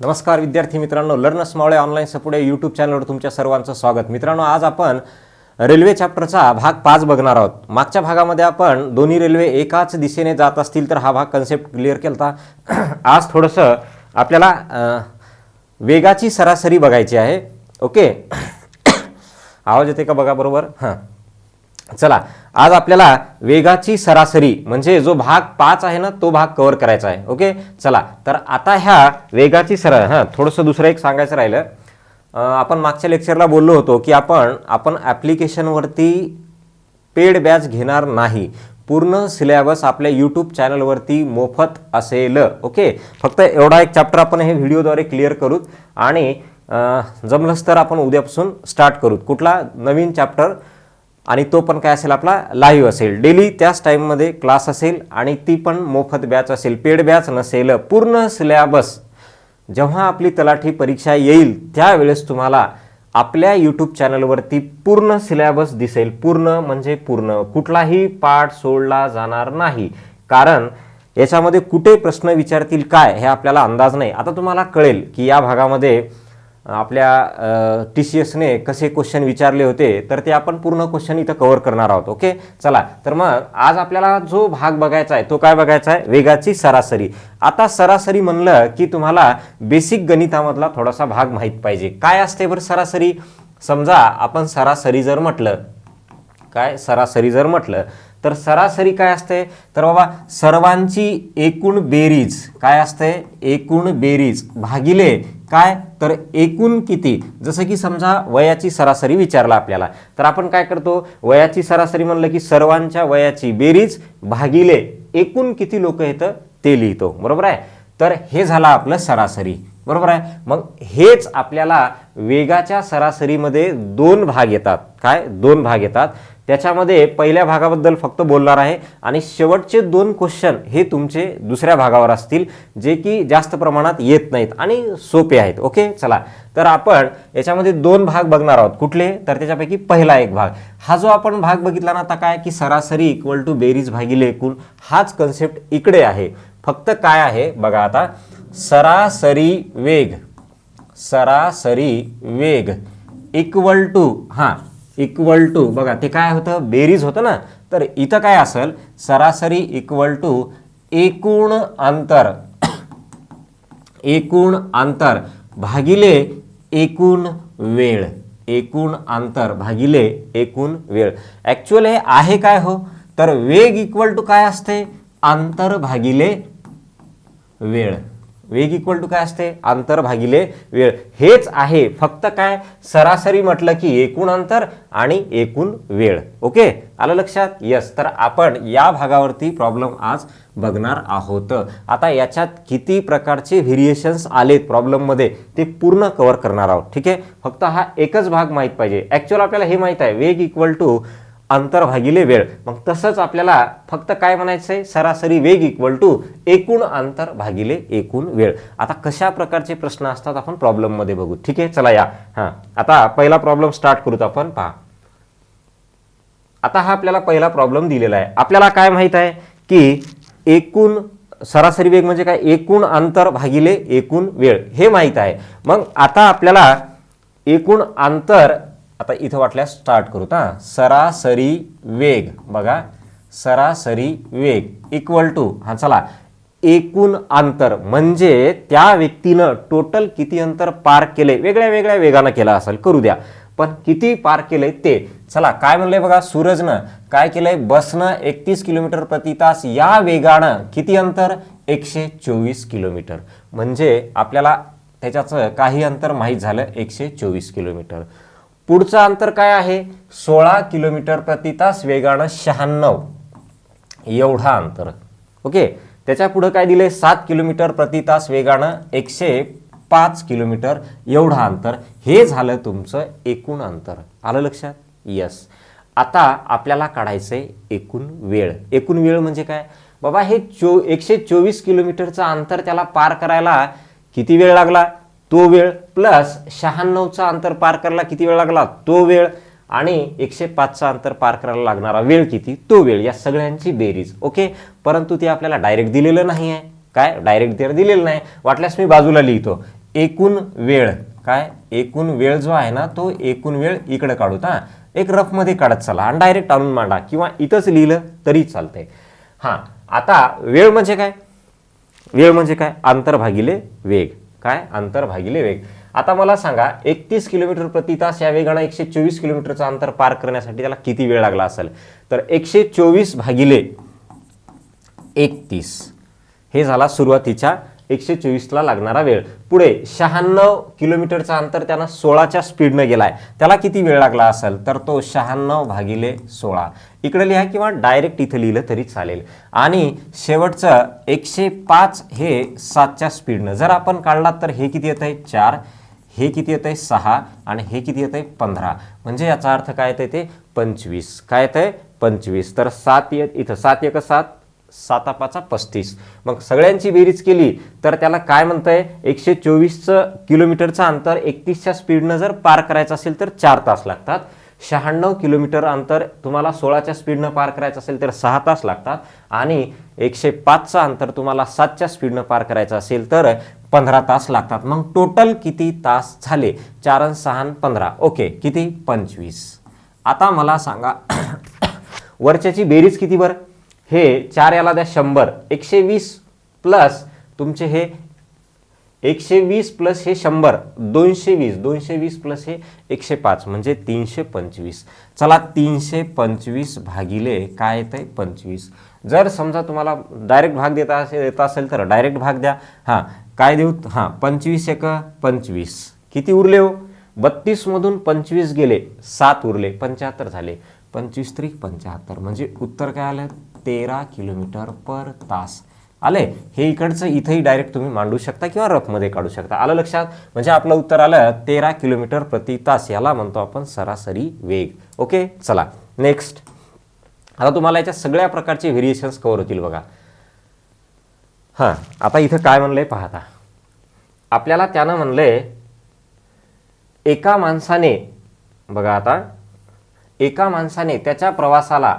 नमस्कार विद्यार्थी मित्रांनो, लर्नर्स मावळे ऑनलाईन सपोर्ट या यूट्यूब चॅनलवर तुमच्या सर्वांचं स्वागत. मित्रांनो, आज आपण रेल्वे चॅप्टरचा भाग 5 बघणार आहोत. मागच्या भागामध्ये आपण दोन्ही रेल्वे एकाच दिशेने जात असतील तर हा भाग कन्सेप्ट क्लिअर केला. आज थोडंसं आपल्याला वेगाची सरासरी बघायची आहे. ओके, आवाज येते का बघा बरोबर. हां, चला, आज आपल्याला वेगाची सरासरी म्हणजे जो भाग 5 आहे ना तो भाग कव्हर करायचा आहे. ओके, चला, तर आता ह्या वेगाची थोडंसं दुसरं एक सांगायचं राहिलं. आपण मागच्या लेक्चरला बोललो होतो की आपण ॲप्लिकेशनवरती पेड बॅच घेणार नाही. पूर्ण सिलेबस आपल्या यूट्यूब चॅनलवरती मोफत असेल. ओके, फक्त एवढा एक चॅप्टर आपण हे व्हिडिओद्वारे क्लिअर करूत आणि जमलंच तर आपण उद्यापासून स्टार्ट करूत कुठला नवीन चॅप्टर, आणि तो पण काय असेल आपला लाईव्ह असेल. डेली त्याच टाईममध्ये क्लास असेल आणि ती पण मोफत बॅच असेल, पेड बॅच नसेल. पूर्ण सिलेबस जेव्हा आपली तलाठी परीक्षा येईल त्यावेळेस तुम्हाला आपल्या यूट्यूब चॅनलवरती पूर्ण सिलेबस दिसेल. पूर्ण म्हणजे पूर्ण, कुठलाही पार्ट सोडला जाणार नाही. कारण याच्यामध्ये कुठे प्रश्न विचारतील काय हे आपल्याला अंदाज नाही. आता तुम्हाला कळेल की या भागामध्ये आपल्या TCSने कसे क्वेश्चन विचारले होते, तर ते आपण पूर्ण क्वेश्चन इथं कव्हर करणार आहोत. ओके, चला, तर मग आज आपल्याला जो भाग बघायचा आहे तो काय बघायचा आहे, वेगाची सरासरी. आता सरासरी म्हणलं की तुम्हाला बेसिक गणितामधला थोडासा भाग माहीत पाहिजे. काय असते बरं सरासरी? समजा आपण सरासरी जर म्हटलं तर सरासरी काय असते, तर बाबा सर्वांची एकूण बेरीज काय असते, एकूण बेरीज भागिले काय, तर एकूण किती. जसं की समजा वयाची सरासरी विचारला आपल्याला, तर आपण काय करतो, वयाची सरासरी म्हणलं की सर्वांच्या वयाची बेरीज भागिले एकूण किती लोक येतं ते लिहितो. बरोबर आहे. तर हे झालं आपलं सरासरी. बरोबर आहे. मग हेच आपल्याला वेगाच्या सरासरीमध्ये दोन भाग येतात. काय, दोन भाग येतात. त्याच्यामध्ये पहिल्या भागाबद्दल फक्त बोलणार आहे आणि शेवटचे दोन क्वेश्चन हे तुमचे दुसऱ्या भागावर असतील, जे की जास्त प्रमाणात येत नाहीत आणि सोपे आहेत. ओके, चला, तर आपण याच्यामध्ये दोन भाग बघणार आहोत. कुठले, तर त्याच्यापैकी पहिला एक भाग, हा जो आपण भाग बघितला ना आता काय की सरासरी इक्वल टू बेरीज भागिले एकूण, हाच कन्सेप्ट इकडे आहे. फक्त काय आहे बघा, आता सरासरी वेग इक्वल टू बघा ते काय होतं, बेरीज होतं ना, तर इथं काय असेल, सरासरी इक्वल टू एकूण अंतर भागिले एकूण वेळ. एकूण अंतर भागिले एकूण वेळ. ॲक्च्युअली आहे काय हो, तर वेग इक्वल टू काय असते, अंतर भागिले वेळ. वेग इक्वल टू काय असते, अंतर भागिले वेळ. हेच आहे. फक्त काय, सरासरी म्हटलं की एकूण अंतर आणि एकूण वेळ. ओके, आलं लक्षात. यस, तर आपण या भागावरती प्रॉब्लेम आज बघणार आहोत. आता याच्यात किती प्रकारचे व्हेरिएशन्स आलेत प्रॉब्लेममध्ये ते पूर्ण कव्हर करणार आहोत. ठीक आहे, फक्त हा एकच भाग माहीत पाहिजे. ॲक्च्युअल आपल्याला हे माहीत आहे, वेग इक्वल टू अंतर भागिले वेळ. मग तसंच आपल्याला फक्त काय म्हणायचं आहे, सरासरी वेग इक्वल टू एकूण अंतर भागिले एकूण वेळ. आता कशा प्रकारचे प्रश्न असतात आपण प्रॉब्लेममध्ये बघू. ठीक आहे, चला या. आता पहिला प्रॉब्लेम स्टार्ट करूत आपण. पहा, आता हा आपल्याला पहिला प्रॉब्लेम दिलेला आहे. आपल्याला काय माहित आहे की एकूण सरासरी वेग म्हणजे काय, एकूण अंतर भागिले एकूण वेळ हे माहित आहे. मग आता आपल्याला एकूण अंतर, आता इथं वाटल्यास स्टार्ट करूत. सरासरी वेग बघा, सरासरी वेग इक्वल टू चला एकूण अंतर म्हणजे त्या व्यक्तीनं टोटल किती अंतर पार केले, वेगळ्या वेगळ्या वेगानं केलं असेल, करू द्या, पण किती पार केलंय ते. चला, काय म्हणलंय बघा, सूरजनं काय केलंय, बसनं 31 किलोमीटर प्रति तास या वेगानं किती अंतर, 124 किलोमीटर. म्हणजे आपल्याला त्याच्याचं काही अंतर माहीत झालं, 124 किलोमीटर. पुढचं अंतर काय आहे, 16 किलोमीटर प्रति तास वेगानं 96 एवढा अंतर. ओके, त्याच्या पुढं काय दिले, 7 किलोमीटर प्रति तास वेगानं 105 किलोमीटर एवढा अंतर. हे झालं तुमचं एकूण अंतर. आलं लक्षात. यस, आता आपल्याला काढायचंय एकूण वेळ. एकूण वेळ म्हणजे काय बाबा, हे 124 किलोमीटरचं अंतर त्याला पार करायला किती वेळ लागला, तो वेळ, प्लस 96चा अंतर पार करायला किती वेळ लागला, तो वेळ, आणि 105चा अंतर पार करायला लागणारा वेळ किती, तो वेळ. या सगळ्यांची बेरीज. ओके, परंतु ते आपल्याला डायरेक्ट दिलेलं नाही आहे. काय डायरेक्ट दिलेलं नाही, वाटल्यास मी बाजूला लिहितो. एकूण वेळ, काय एकूण वेळ जो आहे ना तो एकूण वेळ इकडे काढूत हा, एक रफमध्ये काढत चला आणि डायरेक्ट आणून मांडा किंवा इथंच लिहिलं तरी चालतंय. हां, आता वेळ म्हणजे काय, वेळ म्हणजे काय, अंतर भागिले वेग. काय, अंतर भागिले वेग. आता मला सांगा 31 किलोमीटर प्रति तास या वेगाने 124 किलोमीटरचं अंतर पार करण्यासाठी त्याला किती वेळ लागला असेल, तर 124 भागिले 31 हे झाला सुरुवातीच्या 124ला लागणारा वेळ. पुढे 96 किलोमीटरचं अंतर त्यानं 16च्या स्पीडनं गेलाय, त्याला किती वेळ लागला असेल, तर तो 96 भागिले 16 इकडे लिहा किंवा डायरेक्ट इथं लिहिलं तरी चालेल. आणि शेवटचं 105 हे 7च्या स्पीडनं जर आपण काढला तर हे किती येत आहे 4, हे किती येत आहे 6 आणि हे किती येत आहे 15, म्हणजे याचा अर्थ काय येतं ते 25. काय येत आहे 25. तर 7 येत इथं 7 1 7, 7 5 35. मग सगळ्यांची बेरीज केली तर त्याला काय म्हणतंय 124 किलोमीटरचं अंतर 31च्या स्पीडनं जर पार करायचं असेल तर 4 तास लागतात. 96 किलोमीटर अंतर तुम्हाला 16च्या स्पीडनं पार करायचं असेल तर 6 तास लागतात. आणि 105चं अंतर तुम्हाला 7च्या स्पीडनं पार करायचं असेल तर 15 तास लागतात. मग टोटल किती तास झाले, 4 आणि 6 आणि 15, ओके किती 25. आता मला सांगा वरच्याची बेरीज किती बरं, हे 4 याला द्या 100, 120 प्लस तुमचे हे 120 प्लस हे 100 220, 220 प्लस हे 105 म्हणजे 325. चला 325 भागिले काय येतंय 25. जर समजा तुम्हाला डायरेक्ट भाग देता असेल तर डायरेक्ट भाग द्या. हां, काय देऊ, हां 25 1 25 किती उरले हो, 32 मधून 25 गेले 7 उरले 75 झाले, 25 3 75 म्हणजे उत्तर काय आलं 13 किलोमीटर पर तास आले. हे इकडचं इथेही डायरेक्ट तुम्ही मांडू शकता किंवा रफमध्ये काढू शकता. आलं लक्षात, म्हणजे आपलं उत्तर आलं 13 किलोमीटर प्रति तास. याला म्हणतो आपण सरासरी वेग. ओके, चला नेक्स्ट. आता तुम्हाला याच्या सगळ्या प्रकारचे व्हेरिएशन्स कव्हर होतील बघा. हां, आता इथं काय म्हणलंय पाहता, आपल्याला त्यानं म्हणलंय एका माणसाने, बघा आता एका माणसाने त्याच्या प्रवासाला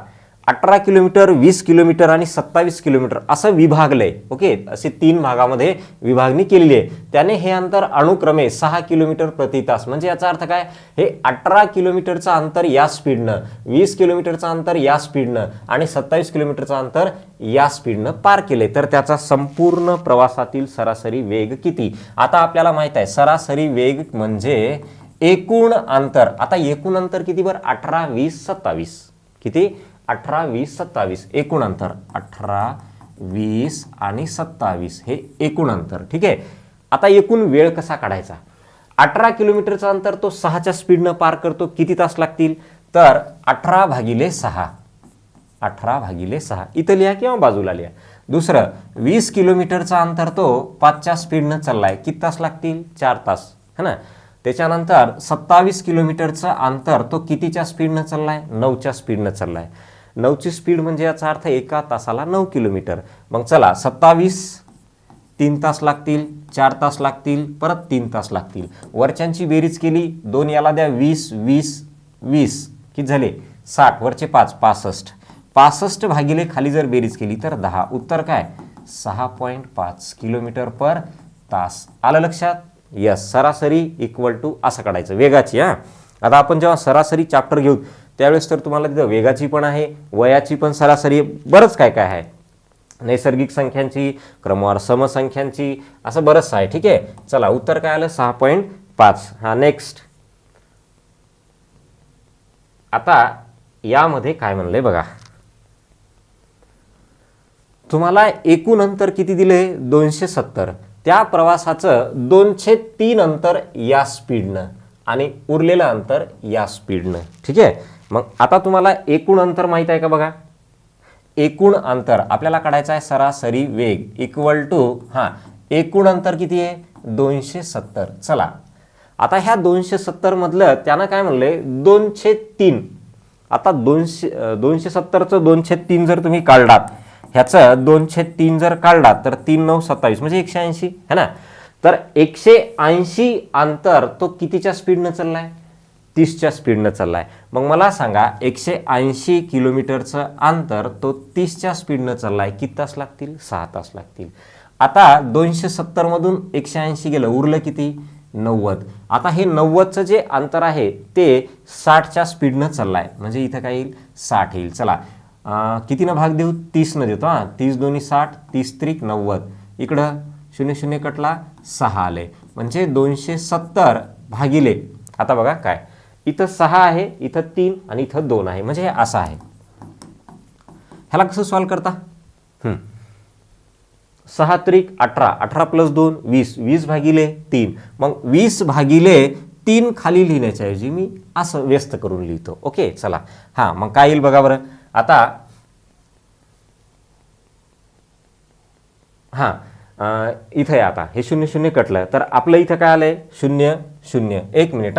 18 किलोमीटर 20 किलोमीटर आणि 27 किलोमीटर असं विभागलंय. ओके, असे 3 भागामध्ये विभागणी केलेली आहे. त्याने हे अंतर अनुक्रमे 6 किलोमीटर प्रति तास, म्हणजे याचा अर्थ काय, हे 18 किलोमीटरचं अंतर या स्पीडनं, 20 किलोमीटरचं अंतर या स्पीडनं आणि 27 किलोमीटरचं अंतर या स्पीडनं पार केले. तर त्याचा संपूर्ण प्रवासातील सरासरी वेग किती. आता आपल्याला माहित आहे सरासरी वेग म्हणजे एकूण अंतर. आता एकूण अंतर किती बरं, 18 20 27 किती, 18 20 27 एकूण अंतर, 18 20 आणि 27 हे एकूण अंतर. ठीक आहे. आता एकूण वेळ कसा काढायचा, 18 किलोमीटरचं अंतर तो 6च्या स्पीडनं पार करतो, किती तास लागतील, तर 18 भागिले 6, 18 भागिले 6 इथं लिहा किंवा बाजूला लिहा. दुसरं 20 किलोमीटरचं अंतर तो 5च्या स्पीडनं चाललाय, किती तास लागतील 4 तास है ना. त्याच्यानंतर 27 किलोमीटरचं अंतर तो कितीच्या स्पीडनं चाललाय, 9च्या स्पीडनं चाललाय. 9ची स्पीड म्हणजे याचा अर्थ एका तासाला 9 किलोमीटर. मग चला 27 3 तास लागतील, 4 तास लागतील, परत 3 तास लागतील. वरच्यांची बेरीज केली, 2 याला द्या 20 20 20 किती झाले 60, वरचे 5 65, 65 भागिले खाली जर बेरीज केली तर 10. उत्तर काय 6.5 किलोमीटर पर तास. आलं लक्षात. यस, सरासरी इक्वल टू असं काढायचं वेगाची. हां, आता आपण जेव्हा सरासरी चॅप्टर घेऊ त्यावेळेस तर तुम्हाला तिथं वेगाची पण आहे, वयाची पण सरासरी, बरंच काय काय आहे, नैसर्गिक संख्यांची, क्रमवार समसंख्यांची, असं बरंच आहे. ठीक आहे, चला उत्तर काय आलं 6.5. हा नेक्स्ट. आता यामध्ये काय म्हणलंय बघा, तुम्हाला एकूण अंतर किती दिले 270, त्या प्रवासाचं 203 अंतर या स्पीडनं आणि उरलेलं अंतर या स्पीडनं. ठीक आहे. मग आता तुम्हाला एकूण अंतर माहित आहे का बघा, एकूण अंतर आपल्याला काढायचं आहे सरासरी वेग इक्वल टू, हां एकूण अंतर किती आहे 270. चला आता ह्या 270 मधलं त्यानं काय म्हणलंय 203. आता 270चं 203 जर तुम्ही काढलात, ह्याचं 203 जर काढलात तर 3 9 27 म्हणजे 180 है ना. तर 180 अंतर तो कितीच्या स्पीडनं चाललाय, 30च्या स्पीडनं चाललाय. मग मला सांगा 180 किलोमीटरचं अंतर तो 30च्या स्पीडनं चाललाय, किती तास लागतील 6 तास लागतील. आता 270 मधून 180 गेलं, उरलं किती 90. आता हे 90चं जे अंतर आहे ते 60च्या स्पीडनं चाललाय, म्हणजे इथं काय येईल 60 येईल. चला कितीनं भाग देऊ, 30नं देतो. 30 दोन्ही 60, 30 त्रिक 90. इकडं 0 0 कटला 6 आले, म्हणजे 270 भागिले, आता बघा काय इथं 6 आहे, इथं 3 आणि इथं 2 आहे, म्हणजे हे असं आहे. ह्याला कसं सॉल्व करता, 6 त्रिक 18, 18 प्लस 2 20, 20 भागिले 3. मग 20 भागिले 3 खाली लिहिण्याच्या ऐवजी मी असं व्यस्त करून लिहितो. ओके चला, मग काय येईल बघा बरं. आता इथं आहे, आता हे 0 0 कटलं, तर आपलं इथं काय आलंय 0 0. 1 मिनिट,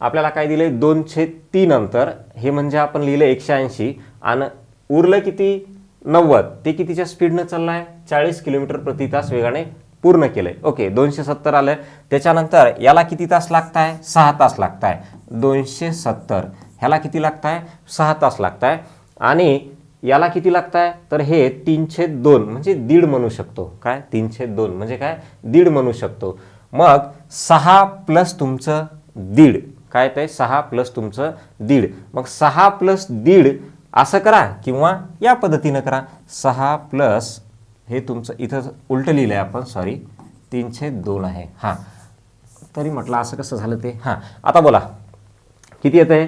आपल्याला काय दिलंय 2/3 अंतर, हे म्हणजे आपण लिहिलं 180 आणि उरलं किती 90. ते कितीच्या स्पीडनं चाललाय, 40 किलोमीटर प्रति तास वेगाने पूर्ण केलंय. ओके 270 आलं. त्याच्यानंतर याला किती तास लागताय, 6 तास लागताय. 270 ह्याला किती लागताय, 6 तास लागताय. आणि याला किती लागताय, तर हे 3/2 म्हणजे दीड म्हणू शकतो. काय 3/2 म्हणजे काय, दीड म्हणू शकतो. मग 6 प्लस तुमचं दीड, काय ते 6 प्लस तुमचं दीड. मग 6 प्लस दीड असं करा किंवा या पद्धतीनं करा. 6 प्लस हे तुमचं इथं उलटं लिहिलंय आपण, सॉरी 3/2 आहे. तरी म्हटलं असं कसं झालं ते. आता बोला किती येत आहे,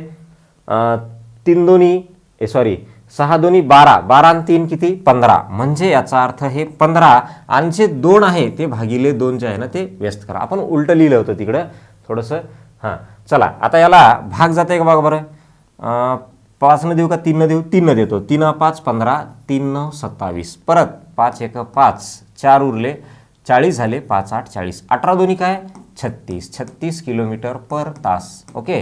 3 दोन्ही सॉरी 6 दोन्ही 12, 12 आणि 3 किती 15. म्हणजे याचा अर्थ हे 15 आणि जे 2 आहे ते भागिले 2 जे आहे ना ते व्यस्त करा. आपण उलटं लिहिलं होतं तिकडं थोडंसं. चला आता याला भाग जाते का बघा बरं. 5 न देऊ का 3 न देऊ, 3 न देतो. 3 5 15, 3 9 27, परत 5 1 5, 4 उरले 40 झाले, 5 8 40, 18 दोन्ही काय 36, 36 किलोमीटर पर तास. ओके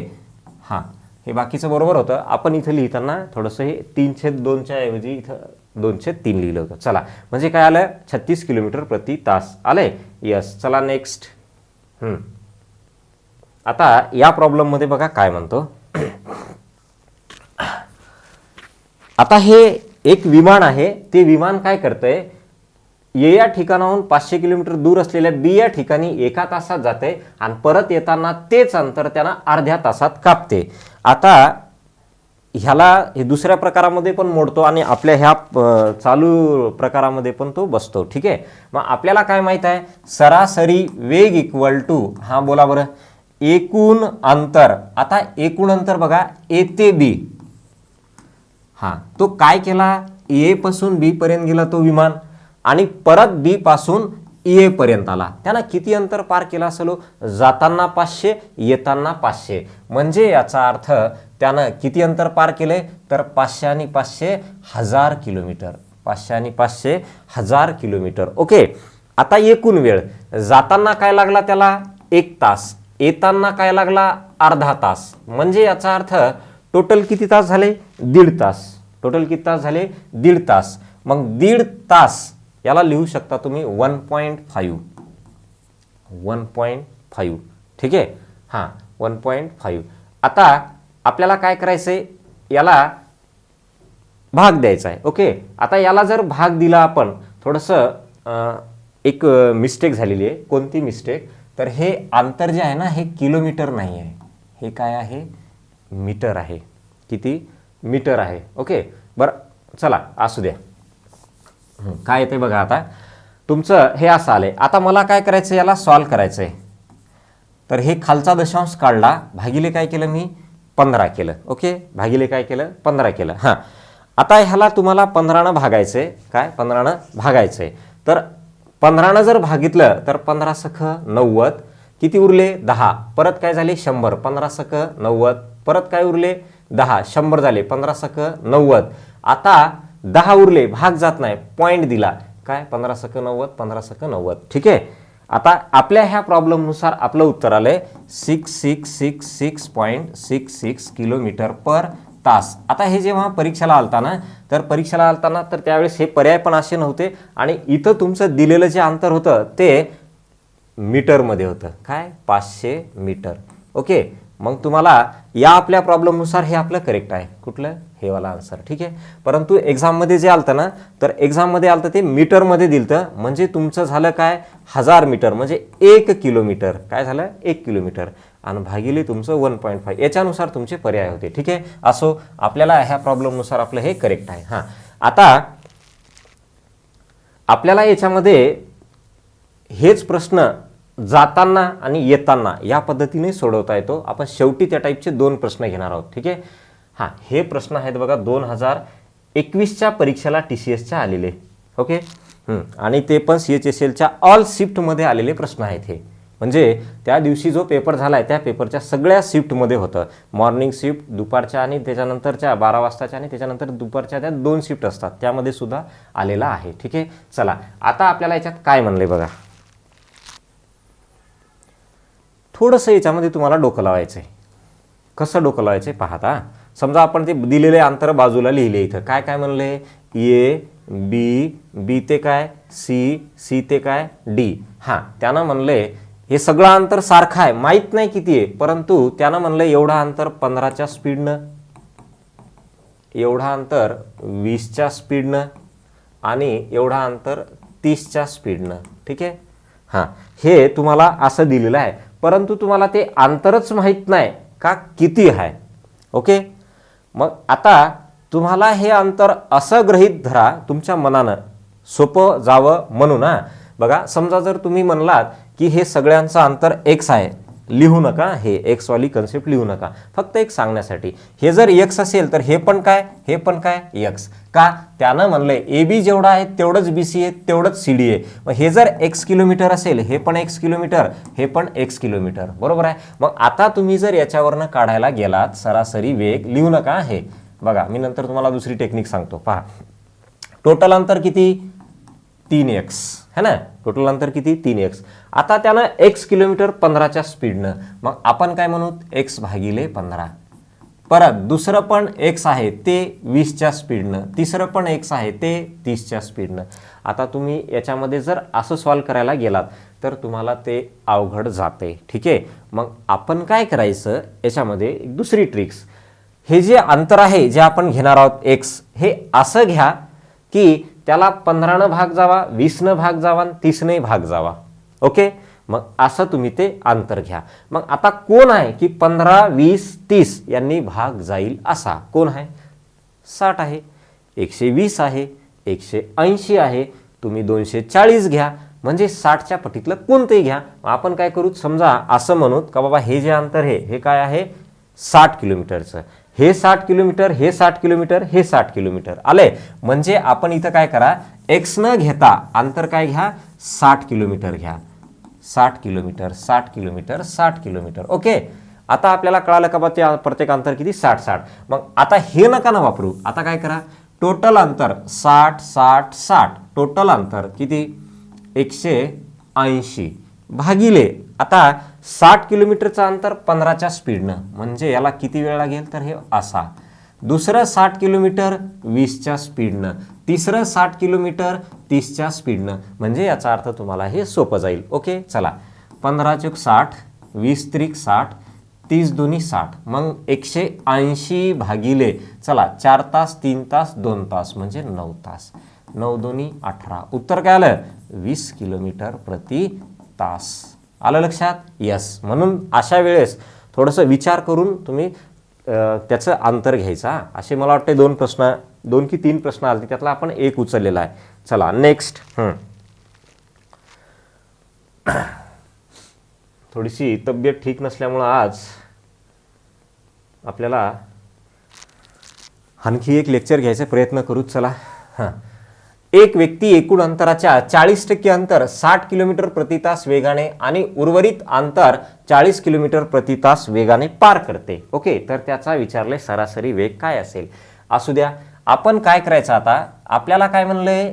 हे बाकीचं बरोबर होतं. आपण इथं लिहिताना थोडंसं हे 3/2च्या ऐवजी इथं 2/3 लिहिलं होतं. चला म्हणजे काय आलं 36 किलोमीटर प्रति तास आलंय. यस चला नेक्स्ट. आता या प्रॉब्लेममध्ये बघा काय म्हणतो. आता हे एक विमान आहे, ते विमान काय करतंय, या ठिकाणाहून 500 किलोमीटर दूर असलेल्या बी या ठिकाणी 1 तासात जाते आणि परत येताना तेच अंतर त्यांना अर्ध्या तासात कापते. आता ह्याला हे दुसऱ्या प्रकारामध्ये पण मोडतो आणि आपल्या ह्या चालू प्रकारामध्ये पण तो बसतो. ठीक आहे, मग आपल्याला काय माहित आहे, सरासरी वेग इक्वल टू, बोला बरं, एकूण अंतर. आता एकूण अंतर बघा ए ते बी. तो काय केला, ए पासून बी पर्यंत गेला तो विमान आणि परत बी पासून ए पर्यंत आला. त्यानं किती अंतर पार केला असेल, जाताना 500 येताना 500. म्हणजे याचा अर्थ त्यानं किती अंतर पार केले, तर 500 आणि 500 1000 किलोमीटर. 500 आणि 500 1000 किलोमीटर. ओके आता एकूण वेळ, जाताना काय लागला त्याला 1 तास, येताना काय लागला अर्धा तास. म्हणजे याचा अर्थ टोटल किती तास झाले, 1.5 तास. टोटल किती तास झाले, 1.5 तास. मग 1.5 तास याला लिहू शकता तुम्ही 1.5. 1.5 ठीक आहे. 1.5. आता आपल्याला काय करायचंय, याला भाग द्यायचा आहे. ओके आता याला जर भाग दिला आपण, थोडंसं एक मिस्टेक झालेली आहे. कोणती मिस्टेक, तर हे अंतर जे आहे ना हे किलोमीटर नाही आहे, हे काय आहे मीटर आहे. किती मीटर आहे. ओके बरं चला असू द्या. काय येते बघा, आता तुमचं हे असं आलंय. आता मला काय करायचं, याला सॉल्व करायचं आहे. तर हे खालचा दशांश काढला, भागिले काय केलं मी 15 केलं. ओके भागिले काय केलं 15 केलं. आता ह्याला तुम्हाला 15नं भागायचंय. काय 15नं भागायचंय. तर 15नं जर भागितलं तर 15 सख 90, किती उरले 10, परत काय झाले 100, 15 सख 90, परत काय उरले 10, 100 झाले, 15 सख 90. आता 10 उरले, भाग जात नाही, पॉईंट दिला, काय 15 सख 90, 15 सख 90. ठीक आहे. आता आपल्या ह्या प्रॉब्लेमनुसार आपलं उत्तर आलंय 6666.66 किलोमीटर पर तास. आता हे जेव्हा परीक्षेला आलताना, तर त्यावेळेस हे पर्याय पण असे नव्हते आणि इथं तुमचं दिलेलं जे अंतर होतं ते मीटरमध्ये होतं. काय 500 मीटर. ओके मग तुम्हाला या आपल्या प्रॉब्लेमनुसार हे आपलं करेक्ट आहे, कुठलं हे वाला आन्सर, ठीक आहे. परंतु एक्झाममध्ये जे आलतं ना, तर एक्झाममध्ये आलतं ते मीटरमध्ये दिलतं, म्हणजे तुमचं झालं काय 1000 मीटर म्हणजे 1 किलोमीटर, काय झालं 1 किलोमीटर, आणि भागिले तुमचं 1.5 याच्यानुसार तुमचे पर्याय होते, ठीक आहे. असो, आपल्याला ह्या प्रॉब्लेमनुसार आपलं हे करेक्ट आहे. हां, आता आपल्याला याच्यामध्ये हेच प्रश्न जाताना आणि येताना या पद्धतीने सोडवता येतो. आपण शेवटी त्या टाईपचे 2 प्रश्न घेणार आहोत, ठीक आहे. हां, हे प्रश्न आहेत बघा 2021च्या परीक्षेला TCSच्या आलेले, ओके. आणि ते पण CHSLच्या ऑल शिफ्टमध्ये आलेले प्रश्न आहेत हे, म्हणजे त्या दिवशी जो पेपर झाला आहे त्या पेपरच्या सगळ्या शिफ्टमध्ये होतं. मॉर्निंग शिफ्ट, दुपारच्या आणि त्याच्यानंतरच्या 12 वाजताच्या आणि त्याच्यानंतर दुपारच्या त्या 2 शिफ्ट असतात, त्यामध्ये सुद्धा आलेला आहे, ठीक आहे. चला, आता आपल्याला याच्यात काय म्हणले बघा, थोडंसं याच्यामध्ये तुम्हाला डोकं लावायचं आहे. कसं डोकं लावायचं आहे पाहता. समजा आपण ते दिलेले अंतर बाजूला लिहिले, इथं काय काय म्हणले, A B, B ते काय C, C ते काय D. हां, त्यानं म्हणले हे सगळं अंतर सारखं आहे, माहीत नाही किती आहे, परंतु त्यानं म्हणलं एवढा अंतर 15च्या स्पीडनं, एवढा अंतर 20च्या स्पीडनं आणि एवढा अंतर 30च्या स्पीडनं, ठीक आहे. हां, हे तुम्हाला असं दिलेलं आहे, परंतु तुम्हाला ते अंतरच माहीत नाही का किती आहे, ओके. मग आता तुम्हाला हे अंतर असं गृहीत धरा, तुमच्या मनानं सोपं जावं म्हणून. ना बघा, समजा जर तुम्ही म्हणलात की हे सगळ्यांचं अंतर x आहे, लिहू नका, हे x वाली कन्सेप्ट लिहू नका, फक्त एक सांगण्यासाठी. हे जर x असेल तर हे पण काय, हे पण काय x, का त्यानं म्हणलंय AB जेवढा आहे तेवढंच BC आहे, तेवढंच CD आहे. मग हे जर x किलोमीटर असेल, हे पण x किलोमीटर, हे पण x किलोमीटर, बरोबर आहे. मग आता तुम्ही जर याच्यावरनं काढायला गेलात सरासरी वेग, लिहू नका हे, बघा मी नंतर तुम्हाला दुसरी टेक्निक सांगतो. पहा, टोटल अंतर किती 3x है ना, टोटल अंतर किती 3x. आता त्यानं x किलोमीटर 15च्या स्पीडनं, मग आपण काय म्हणू x भागिले 15. परत दुसरं पण x आहे ते 20च्या स्पीडनं, तिसरं पण x आहे ते 30च्या स्पीडनं. आता तुम्ही याच्यामध्ये जर असं सॉल्व करायला गेलात तर तुम्हाला ते अवघड जाते, ठीक आहे. मग आपण काय करायचं याच्यामध्ये एक दुसरी ट्रिक्स, हे जे अंतर आहे जे आपण घेणार आहोत x, हे असं घ्या की त्याला 15 भाग जावा, 20 भाग जावा, 30 भाग जावा, ओके. मग असं तुम्ही ते अंतर घ्या. मग आता कोण आहे की 15, 20, 30 यांनी भाग जाईल असा कोण आहे, 60 आहे, 120 आहे, 180 आहे, तुम्ही 240 घ्या, म्हणजे 60च्या पटीतलं कोणतंही घ्या. आपण काय करू, समजा असं म्हणू का बाबा हे जे अंतर हे काय आहे 60 किलोमीटरचं, हे 60 किलोमीटर, हे 60 किलोमीटर, हे 60 किलोमीटर आले. म्हणजे आपण इथं काय करा, x न घेता अंतर काय घ्या 60 किलोमीटर घ्या, 60 किलोमीटर, 60 किलोमीटर, 60 किलोमीटर, ओके. आता आपल्याला कळालं का बा ते प्रत्येक अंतर किती 60 60. मग आता हे नका ना वापरू, आता काय करा, टोटल अंतर 60 60 60, टोटल अंतर किती 180 भागिले, आता 60 किलोमीटरचं अंतर 15च्या स्पीडनं, म्हणजे याला किती वेळ लागेल तर हे असा. दुसरं 60 किलोमीटर 20च्या स्पीडनं, तिसरं 60 किलोमीटर 30च्या स्पीडनं, म्हणजे याचा अर्थ तुम्हाला हे सोपं जाईल, ओके. चला, 15 चूक 60, 20 त्रिक 60, 30 दोन्ही 60, मग 180 भागिले, चला 4 तास 3 तास 2 तास म्हणजे 9 तास, 9 दोन्ही 18, उत्तर काय आलं 20 किलोमीटर प्रति तास. आलं लक्षात, यस. म्हणून अशा वेळेस थोडंसं विचार करून तुम्ही त्याचं अंतर घ्यायचा. असे मला वाटते 2 प्रश्न, 2 की 3 प्रश्न आले, त्यातला आपण एक उचललेला आहे. चला नेक्स्ट. थोडीशी तब्येत ठीक नसल्यामुळं आज आपल्याला आणखी एक लेक्चर घ्यायचा प्रयत्न करू. चला. एक व्यक्ती एकूण अंतराच्या 40% अंतर 60 किलोमीटर प्रति तास वेगाने आणि उर्वरित अंतर 40 किलोमीटर प्रति तास वेगाने पार करते, ओके. तर त्याचा विचारले सरासरी वेग काय असेल. असू द्या, आपण काय करायचं आता, आपल्याला काय म्हणलंय,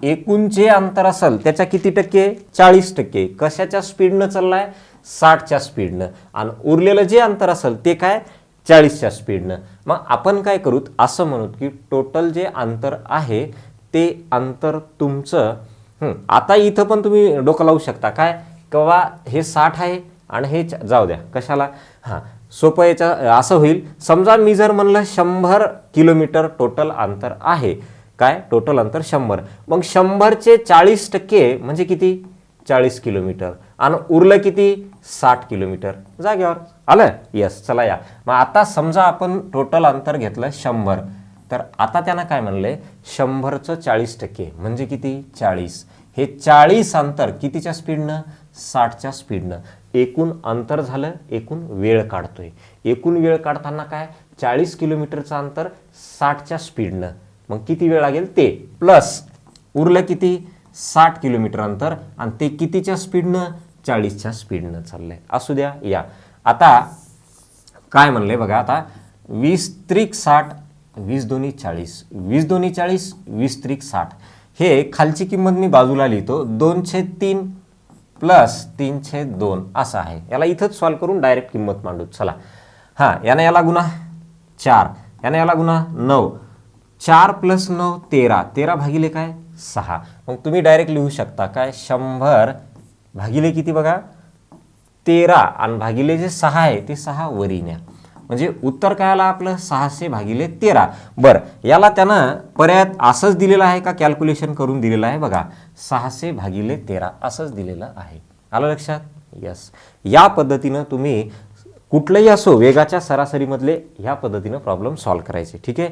एकूण जे अंतर असेल त्याच्या किती टक्के 40%, कशाच्या स्पीडनं चाललाय 60च्या स्पीडनं, आणि उरलेलं जे अंतर असेल ते काय 40च्या स्पीडनं. मग आपण काय करूत, असं म्हणू की टोटल जे अंतर आहे ते अंतर तुमचं, आता इथं पण तुम्ही डोकं लावू शकता काय, किंवा हे 60 आहे आणि हे जाऊ द्या कशाला, सोपं याच्या असं होईल, समजा मी जर म्हणलं 100 किलोमीटर टोटल अंतर आहे, काय टोटल अंतर 100, मग 100चे 40% म्हणजे किती 40 किलोमीटर, आणि उरलं किती 60 किलोमीटर. जागेवर आलं. यस. चला या मग आता समजा आपण टोटल अंतर घेतलं 100, तर आता त्यांना काय म्हणलंय 100चं 40% म्हणजे किती 40. हे 40 अंतर कितीच्या स्पीडनं 60च्या स्पीडनं. एकूण अंतर झालं, एकूण वेळ काढतोय. एकूण वेळ काढताना काय 40 किलोमीटरचं अंतर 60च्या स्पीडनं, मग किती वेळ लागेल ते प्लस उरलं किती 60 किलोमीटर अंतर, आणि ते कितीच्या स्पीडनं 40च्या स्पीडनं चाललंय. असू द्या. या आता काय म्हणलंय बघा, आता 20 त्रिक 60, 20 दोन्ही 40, 20 दोन्ही 40, 20 त्रिक 60. हे खालची किंमत मी बाजूला लिहितो, 2/3 प्लस 3/2 असं आहे. याला इथंच सॉल्व करून डायरेक्ट किंमत मांडू. चला. हां, यानं याला गुणा 4, यानं याला गुणा 9, 4 + 9 13, 13 भागिले काय 6. मग तुम्ही डायरेक्ट लिहू शकता काय 100 भागिले किती बघा 13, आणि भागिले जे 6 आहे ते 6 वरी न्या. म्हणजे उत्तर काय आलं आपलं 600/13. बरं, याला त्यानं पर्यायात असंच दिलेलं आहे का कॅल्क्युलेशन करून दिलेलं आहे बघा 600/13 असंच दिलेलं आहे. आलं लक्षात. यस. या पद्धतीनं तुम्ही कुठलंही असो वेगाच्या सरासरीमधले ह्या पद्धतीनं प्रॉब्लेम सॉल्व्ह करायचे. ठीक आहे.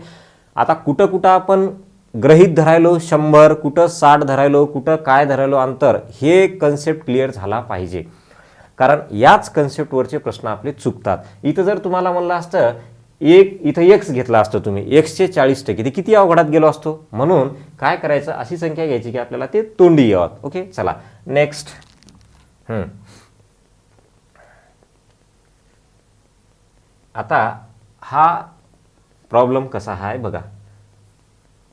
आता कुठं कुठं आपण गृहीत धरायलो 100, कुठं 60 धरायलो, कुठं काय धरायलो अंतर, हे कन्सेप्ट क्लिअर झाला पाहिजे. कारण याच कन्सेप्टवरचे प्रश्न आपले चुकतात. इथं जर तुम्हाला म्हणलं असतं इथं एक्स घेतला असतं तुम्ही, एक्सचे 40%, ते किती अवघडात गेलो असतो. म्हणून काय करायचं, अशी संख्या घ्यायची की आपल्याला ते तोंडी यावं. ओके. चला नेक्स्ट. आता हा प्रॉब्लेम कसा आहे बघा.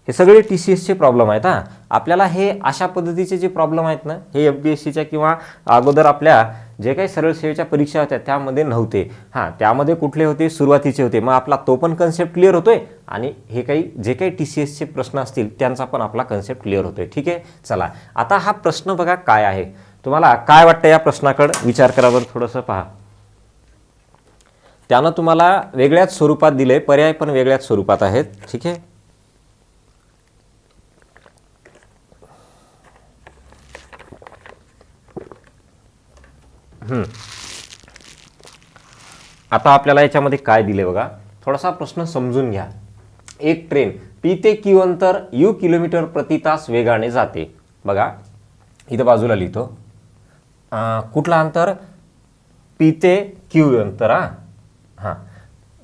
हे सगळे TCSचे प्रॉब्लेम आहेत. हां, आपल्याला हे अशा पद्धतीचे जे प्रॉब्लेम आहेत ना, हे FBSCच्या किंवा अगोदर आपल्या जे काही सरळ सेवेच्या परीक्षा होत्या त्यामध्ये नव्हते. हां, त्यामध्ये कुठले होते सुरुवातीचे होते. मग आपला तो पण कन्सेप्ट क्लिअर होतोय, आणि हे काही जे काही TCSचे प्रश्न असतील त्यांचा पण आपला कन्सेप्ट क्लिअर होतोय. ठीक आहे. चला आता हा प्रश्न बघा काय आहे. तुम्हाला काय वाटतं या प्रश्नाकडे विचार करा बरं, थोडंसं पहा. त्यानं तुम्हाला वेगळ्याच स्वरूपात दिले, पर्याय पण वेगळ्याच स्वरूपात आहेत. ठीक आहे. आता आपल्याला याच्यामध्ये काय दिले बघा, थोडासा प्रश्न समजून घ्या. एक ट्रेन P ते Q अंतर U किलोमीटर प्रति तास वेगाने जाते. बघा इथं बाजूला लिहितो कुठला अंतर P ते Q अंतर. हां,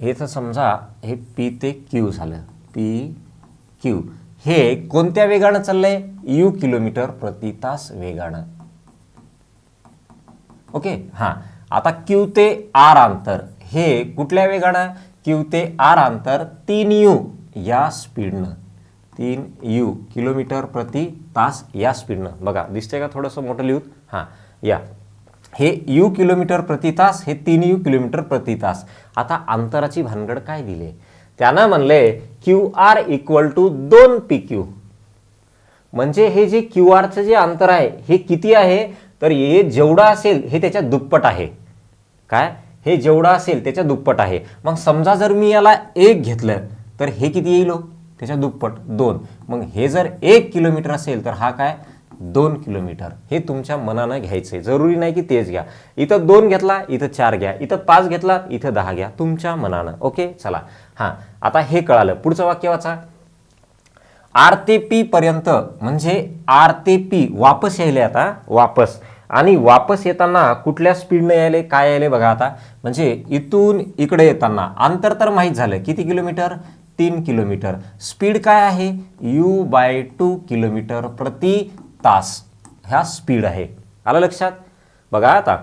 हे तर समजा हे P ते Q झालं. PQ हे कोणत्या वेगानं चाललंय U किलोमीटर प्रति तास वेगानं. ओके. हां, आता Q ते R अंतर हे कुठल्या वेगानं, Q ते R अंतर 3U या स्पीडनं, 3U किलोमीटर प्रति तास या स्पीडनं. बघा दिसतंय का थोडंसं मोठं लिहूत. हां, या हे U किलोमीटर प्रति तास, हे 3U किलोमीटर प्रति तास. आता अंतराची भानगड काय दिले, त्यानं म्हणले QR = 2PQ. म्हणजे हे जे QRचं जे अंतर आहे हे किती आहे, तर हे जेवढं असेल हे त्याच्या दुप्पट आहे. काय, हे जेवढं असेल त्याच्या दुप्पट आहे. मग समजा जर मी याला 1 घेतलं तर हे किती येईल, त्याच्या दुप्पट 2. मग हे जर 1 किलोमीटर असेल तर हा काय 2 किलोमीटर. हे तुमच्या मनानं घ्यायचंय, जरुरी नाही की तेच घ्या. इथं 2 घेतला, इथं 4 घ्या, इथं 5 घेतला, इथं 10 घ्या, तुमच्या मनानं. ओके. चला. हां, आता हे कळालं. पुढचं वाक्य वाचा. R ते P पर्यंत, म्हणजे R ते P वापस यायले. आता वापस, आणि वापस येताना कुठल्या स्पीडने यायले, काय यायले बघा. आता म्हणजे इथून इकडे येताना अंतर तर माहीत झालं किती किलोमीटर, 3 किलोमीटर. स्पीड काय आहे U/2 किलोमीटर प्रति तास ह्या स्पीड आहे. आलं लक्षात. बघा आता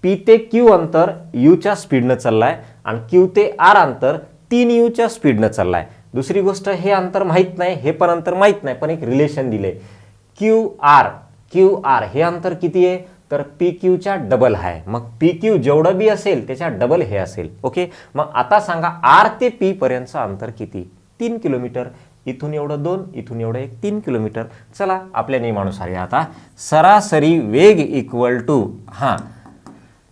P ते Q अंतर Uच्या स्पीडनं चाललाय, आणि Q ते R अंतर 3U स्पीडनं चाललाय. दुसरी गोष्ट, हे अंतर माहीत नाही, हे पण अंतर माहीत नाही, पण एक रिलेशन दिले QR हे अंतर किती आहे, तर PQच्या डबल आहे. मग PQ जेवढं बी असेल त्याच्या डबल हे असेल. ओके. मग आता सांगा R ते P पर्यंतचं अंतर किती, 3 किलोमीटर. इथून एवढं 2, इथून एवढं 1, 3 किलोमीटर. चला आपल्या नियमानुसार आता सरासरी वेग = हां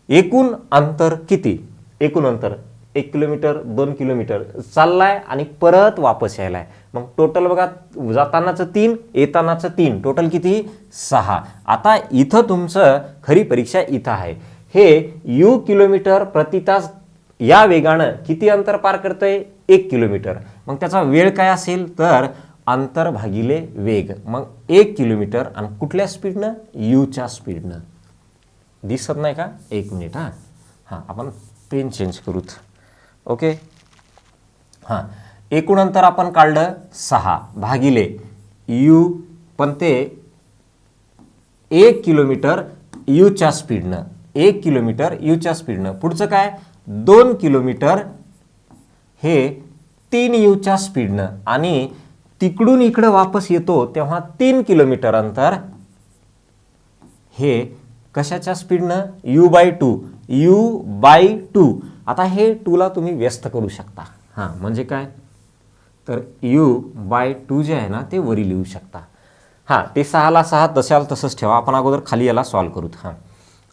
एकूण अंतर किती, एकूण अंतर 1 किलोमीटर 2 किलोमीटर चाललाय आणि परत वापस यायलाय. मग टोटल बघा, जातानाचं 3 येतानाचं 3, टोटल किती 6. आता इथं तुमचं खरी परीक्षा इथं आहे. हे u किलोमीटर प्रति तास या वेगानं किती अंतर पार करतंय 1 किलोमीटर. मग त्याचा वेळ काय असेल तर अंतर भागिले वेग. मग 1 किलोमीटर आणि कुठल्या स्पीडनं यूच्या स्पीडनं. दिसत नाही का? 1 मिनिट. हां आपण पेन चेंज करूत. ओके. हां एकूण अंतर आपण काढलं 6 भागिले यू, पण ते 1 किलोमीटर यूच्या स्पीडनं. 1 किलोमीटर यूच्या स्पीडनं. पुढचं काय 2 किलोमीटर हे 3 यूच्या स्पीडनं. आणि तिकडून इकडं वापस येतो तेव्हा 3 किलोमीटर अंतर हे कशाच्या स्पीडनं u/2. आता हे 2ला तुम्ही व्यस्त करू शकता. हां म्हणजे काय तर u/2 जे आहे ना ते वरी लिहू शकता. हां ते 6ला 6 तशाला तसंच ठेवा. आपण अगोदर खाली याला सॉल्व करूत. हां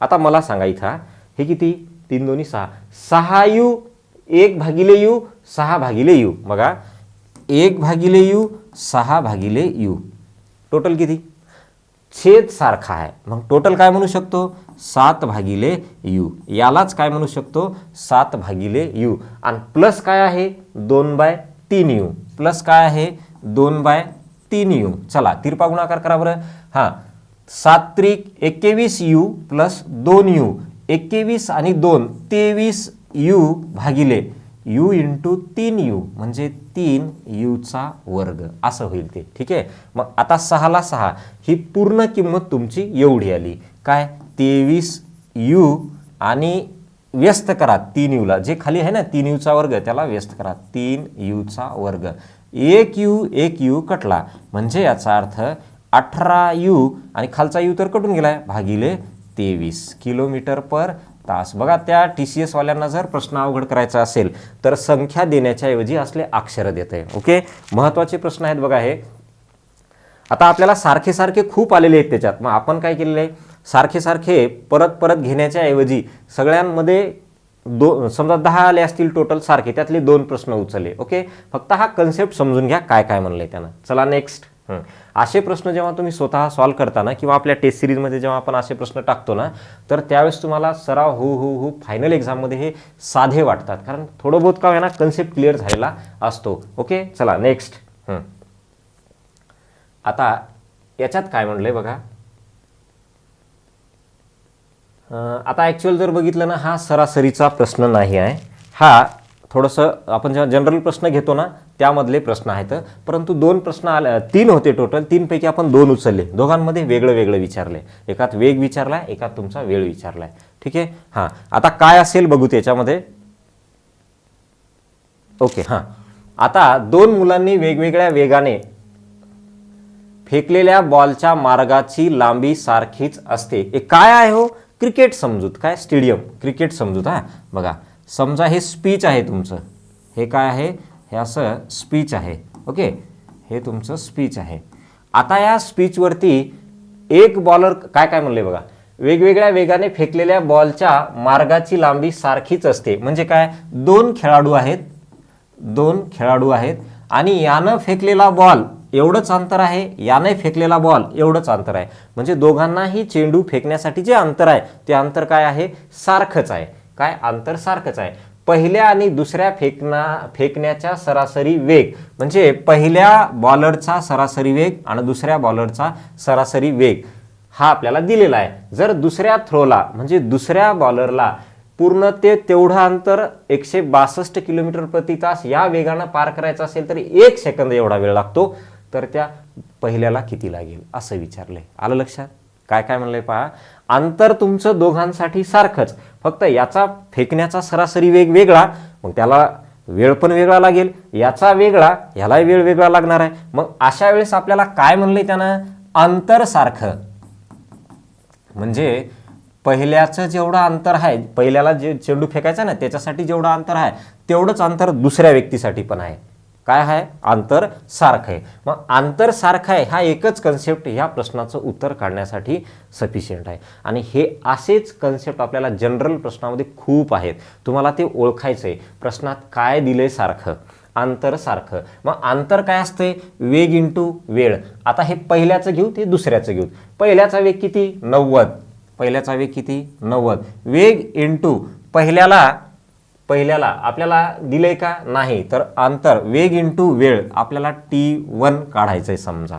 आता मला सांगा इथं हे किती 3 2 6 6u 1 भागिले u 6 भागिले u. बघा 1 भागिले u 6 भागिले u. टोटल किती छेद सारखा आहे. मग टोटल काय म्हणू शकतो 7 भागिले u. यालाच काय म्हणू शकतो 7 भागिले u. आणि प्लस काय आहे 2/3u. प्लस काय आहे 2/3u. चला तिरपा गुणाकार करा बरं. हां 7 त्रिक 21u प्लस 2u. 21 आणि 2 23u भागिले u इंटू 3u म्हणजे 3uचा वर्ग असं होईल ते. ठीक आहे. मग आता 6ला 6 ही पूर्ण किंमत तुमची एवढी आली काय 23u आणि व्यस्त करा 3uला. जे खाली आहे ना 3uचा वर्ग त्याला व्यस्त करा 3uचा वर्ग. 1u कटला म्हणजे याचा अर्थ 18u आणि खालचा u तर कटून गेलाय भागिले 23 किलोमीटर पर तास. बघा त्या TCS वाल्यांना जर प्रश्न अवघड करायचा असेल तर संख्या देण्याच्या ऐवजी असले अक्षर देते. ओके महत्त्वाचे प्रश्न आहेत बघा हे. आता आपल्याला सारखे सारखे खूप आलेले आहेत त्याच्यात. मग आपण काय केलेलं आहे सारखे सारखे परत परत घेण्याच्या ऐवजी सगळ्यांमध्ये समजा 10 आले असतील टोटल सारखे त्यातले 2 प्रश्न उचलले. ओके फक्त हा कन्सेप्ट समजून घ्या काय काय म्हणलंय त्यानं. चला नेक्स्ट. असे प्रश्न जेव्हा तुम्ही स्वतः सॉल्व्ह करताना किंवा आपल्या टेस्ट सिरीजमध्ये जेव्हा आपण असे प्रश्न टाकतो ना तर त्यावेळेस तुम्हाला सराव हो फायनल एक्झाममध्ये हे साधे वाटतात. कारण थोडं बहुत का होईना कन्सेप्ट क्लिअर झालेला असतो. ओके चला नेक्स्ट. आता याच्यात काय म्हणलंय बघा. आता ॲक्च्युअल जर बघितलं ना हा सरासरीचा प्रश्न नाही आहे. हा थोडंसं आपण जेव्हा जनरल प्रश्न घेतो ना त्यामधले प्रश्न आहेत. परंतु 2 प्रश्न आले 3 होते टोटल. 3 पैकी आपण 2 उचलले. दोघांमध्ये वेगळं वेगळं विचारले. एकात वेग विचारलाय एकात तुमचा वेळ विचारलाय. ठीक आहे. हां आता काय असेल बघू त्याच्यामध्ये. ओके हां आता 2 मुलांनी वेगवेगळ्या वेगाने फेकलेल्या बॉलच्या मार्गाची लांबी सारखीच असते. हे काय आहे हो क्रिकेट समजूत. काय स्टेडियम क्रिकेट समजूत. हां बघा समजा हे स्पीच आहे तुमचं. हे काय आहे हे असं स्पीच आहे. ओके हे तुमचं स्पीच आहे. आता या स्पीचवरती एक बॉलर काय काय म्हणले बघा. वेगवेगळ्या वेगाने फेकलेल्या बॉलच्या मार्गाची लांबी सारखीच असते. म्हणजे काय 2 खेळाडू आहेत. 2 खेळाडू आहेत आणि यानं फेकलेला बॉल एवढंच अंतर आहे. याने फेकलेला बॉल एवढंच अंतर आहे. म्हणजे दोघांनाही चेंडू फेकण्यासाठी जे अंतर आहे ते अंतर काय आहे सारखंच आहे. काय अंतर सारखंच आहे. पहिल्या आणि दुसऱ्या फेकण्याच्या सरासरी वेग म्हणजे पहिल्या बॉलरचा सरासरी वेग आणि दुसऱ्या बॉलरचा सरासरी वेग हा आपल्याला दिलेला आहे. जर दुसऱ्या थ्रोला म्हणजे दुसऱ्या बॉलरला पूर्ण ते तेवढं अंतर 162 किलोमीटर प्रति तास या वेगानं पार करायचं असेल तर 1 सेकंद एवढा वेळ लागतो. तर त्या पहिल्याला किती लागेल असं विचारलंय. आलं लक्षात. काय काय म्हणलंय पहा. अंतर तुमचं दोघांसाठी सारखंच फक्त याचा फेकण्याचा सरासरी वेग वेगळा मग त्याला वेळ पण वेगळा लागेल. याचा वेगळा ह्यालाही वेळ वेगळा लागणार आहे. मग अशा वेळेस आपल्याला काय म्हणलंय त्यानं अंतर सारखं म्हणजे पहिल्याचं जेवढं अंतर आहे पहिल्याला जे चेंडू फेकायचा ना त्याच्यासाठी जेवढं अंतर आहे तेवढंच अंतर दुसऱ्या व्यक्तीसाठी पण आहे. काय आहे? अंतर सारखं आहे. मग अंतर सारखं आहे हा एकच कन्सेप्ट ह्या प्रश्नाचं उत्तर काढण्यासाठी सफिशियंट आहे. आणि हे असेच कन्सेप्ट आपल्याला जनरल प्रश्नामध्ये खूप आहेत. तुम्हाला ते ओळखायचं आहे. प्रश्नात काय दिलंय? सारखं, अंतर सारखं. मग अंतर काय असते? वेग इंटू वेळ. आता हे पहिल्याचं घेऊ, ते दुसऱ्याचं घेऊ. पहिल्याचा वेग किती? 90. पहिल्याचा वेग किती? 90. वेग इंटू पहिल्याला आपल्याला दिलंय का? नाही. तर अंतर वेग इंटू वेळ आपल्याला t1 काढायचं आहे समजा.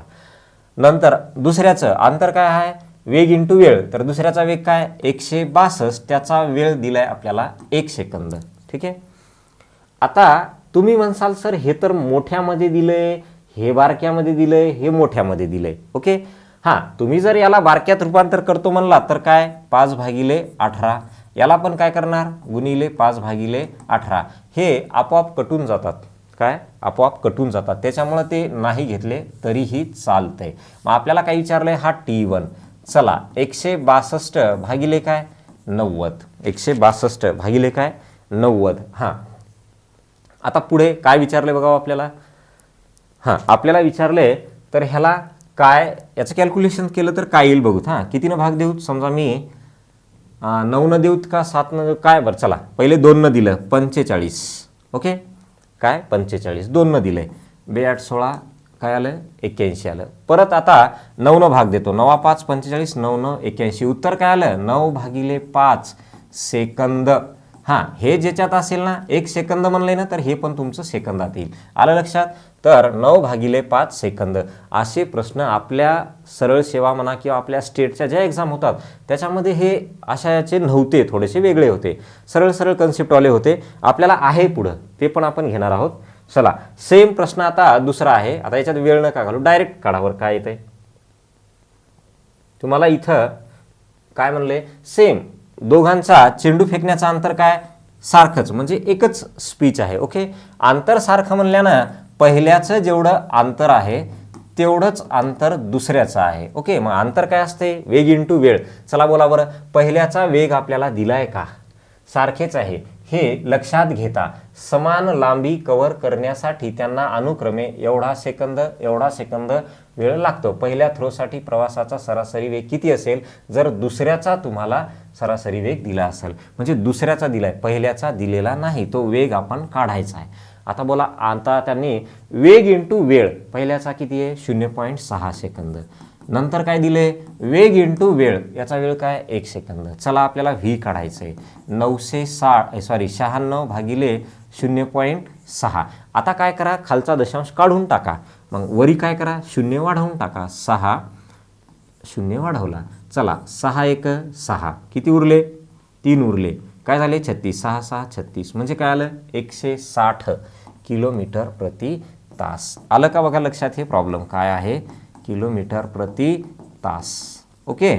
नंतर दुसऱ्याचं अंतर काय आहे? वेग इंटू वेळ. तर दुसऱ्याचा वेग काय? 162. त्याचा वेळ दिलाय आपल्याला 1 सेकंद. ठीक आहे. आता तुम्ही म्हणसाल सर हे तर मोठ्यामध्ये दिलंय, हे बारक्यामध्ये दिलंय, हे मोठ्यामध्ये दिलंय. ओके. हां, तुम्ही जर याला बारक्यात रूपांतर करतो म्हणला तर काय? 5/18. याला पण काय करणार? गुणिले 5/18. हे आपोआप कटून जातात. काय? आपोआप कटून जातात. त्याच्यामुळे ते नाही घेतले तरीही चालतंय. मग आपल्याला काय विचारलंय? हा t1. चला, 162 भागिले काय? 90. 162 भागिले काय? 90. हां, आता पुढे काय विचारले बघा आपल्याला? हां, आपल्याला विचारले तर ह्याला काय, याचं कॅल्क्युलेशन केलं तर काय येईल बघूत. हां, कितीनं भाग देऊत? समजा मी 9 देऊत का 7 काय? बरं चला, पहिले 2 दिलं 45. ओके. काय? 45. 2 दिलंय 2 8 16 काय आलं? 81 आलं. परत आता 9 भाग देतो. 9 5 45, 9 81. उत्तर काय आलं? 9/5 सेकंद. हां, हे ज्याच्यात असेल ना 1 सेकंद म्हणले ना, तर हे पण तुमचं सेकंदात येईल. आलं लक्षात? तर 9/5 सेकंद असे प्रश्न आपल्या सरळ सेवा म्हणा किंवा आपल्या स्टेटच्या ज्या एक्झाम होतात त्याच्यामध्ये हे अशा याचे नव्हते, थोडेसे वेगळे होते, सरळ सरळ कन्सेप्टवाले होते. आपल्याला आहे पुढं, ते पण आपण घेणार आहोत. चला, सेम प्रश्न आता दुसरा आहे. आता याच्यात वेळ नका घालू, डायरेक्ट काढावर काय येतंय तुम्हाला. इथं काय म्हणले? सेम दोघांचा चेंडू फेकण्याचं अंतर काय? सारखंच, म्हणजे एकच स्पीच आहे. ओके. अंतर सारखं म्हणल्यानं पहिल्याचं जेवढं अंतर आहे तेवढंच अंतर दुसऱ्याचं आहे. ओके. मग अंतर काय असते? वेग इंटू वेळ. चला बोला बरं, पहिल्याचा वेग आपल्याला दिलाय का? सारखेच आहे. हे लक्षात घेता समान लांबी कव्हर करण्यासाठी त्यांना अनुक्रमे एवढा सेकंद वेळ लागतो. पहिल्या थ्रोसाठी प्रवासाचा सरासरी वेग किती असेल जर दुसऱ्याचा तुम्हाला सरासरी वेग दिला असेल? म्हणजे दुसऱ्याचा दिलाय, पहिल्याचा दिलेला नाही. तो वेग आपण काढायचा आहे. आता बोला, आता त्यांनी वेग इंटू वेळ, पहिल्याचा किती आहे? 0.6 सेकंद. नंतर काय दिले? वेग इंटू वेळ, याचा वेळ काय? 1 सेकंद. चला, आपल्याला व्ही काढायचं आहे. 96 भागिले 0.6. आता काय करा? खालचा दशांश काढून टाका. मग वरी काय करा? 0 वाढवून टाका. 6 0 वाढवला. चला, 6 1 6. किती उरले? 3 उरले. काय झाले? 36. 6 6 36. म्हणजे काय आलं? 160 किलोमीटर प्रति तास. आलं का बघा लक्षात? हे प्रॉब्लेम काय आहे? किलोमीटर प्रति तास. ओके.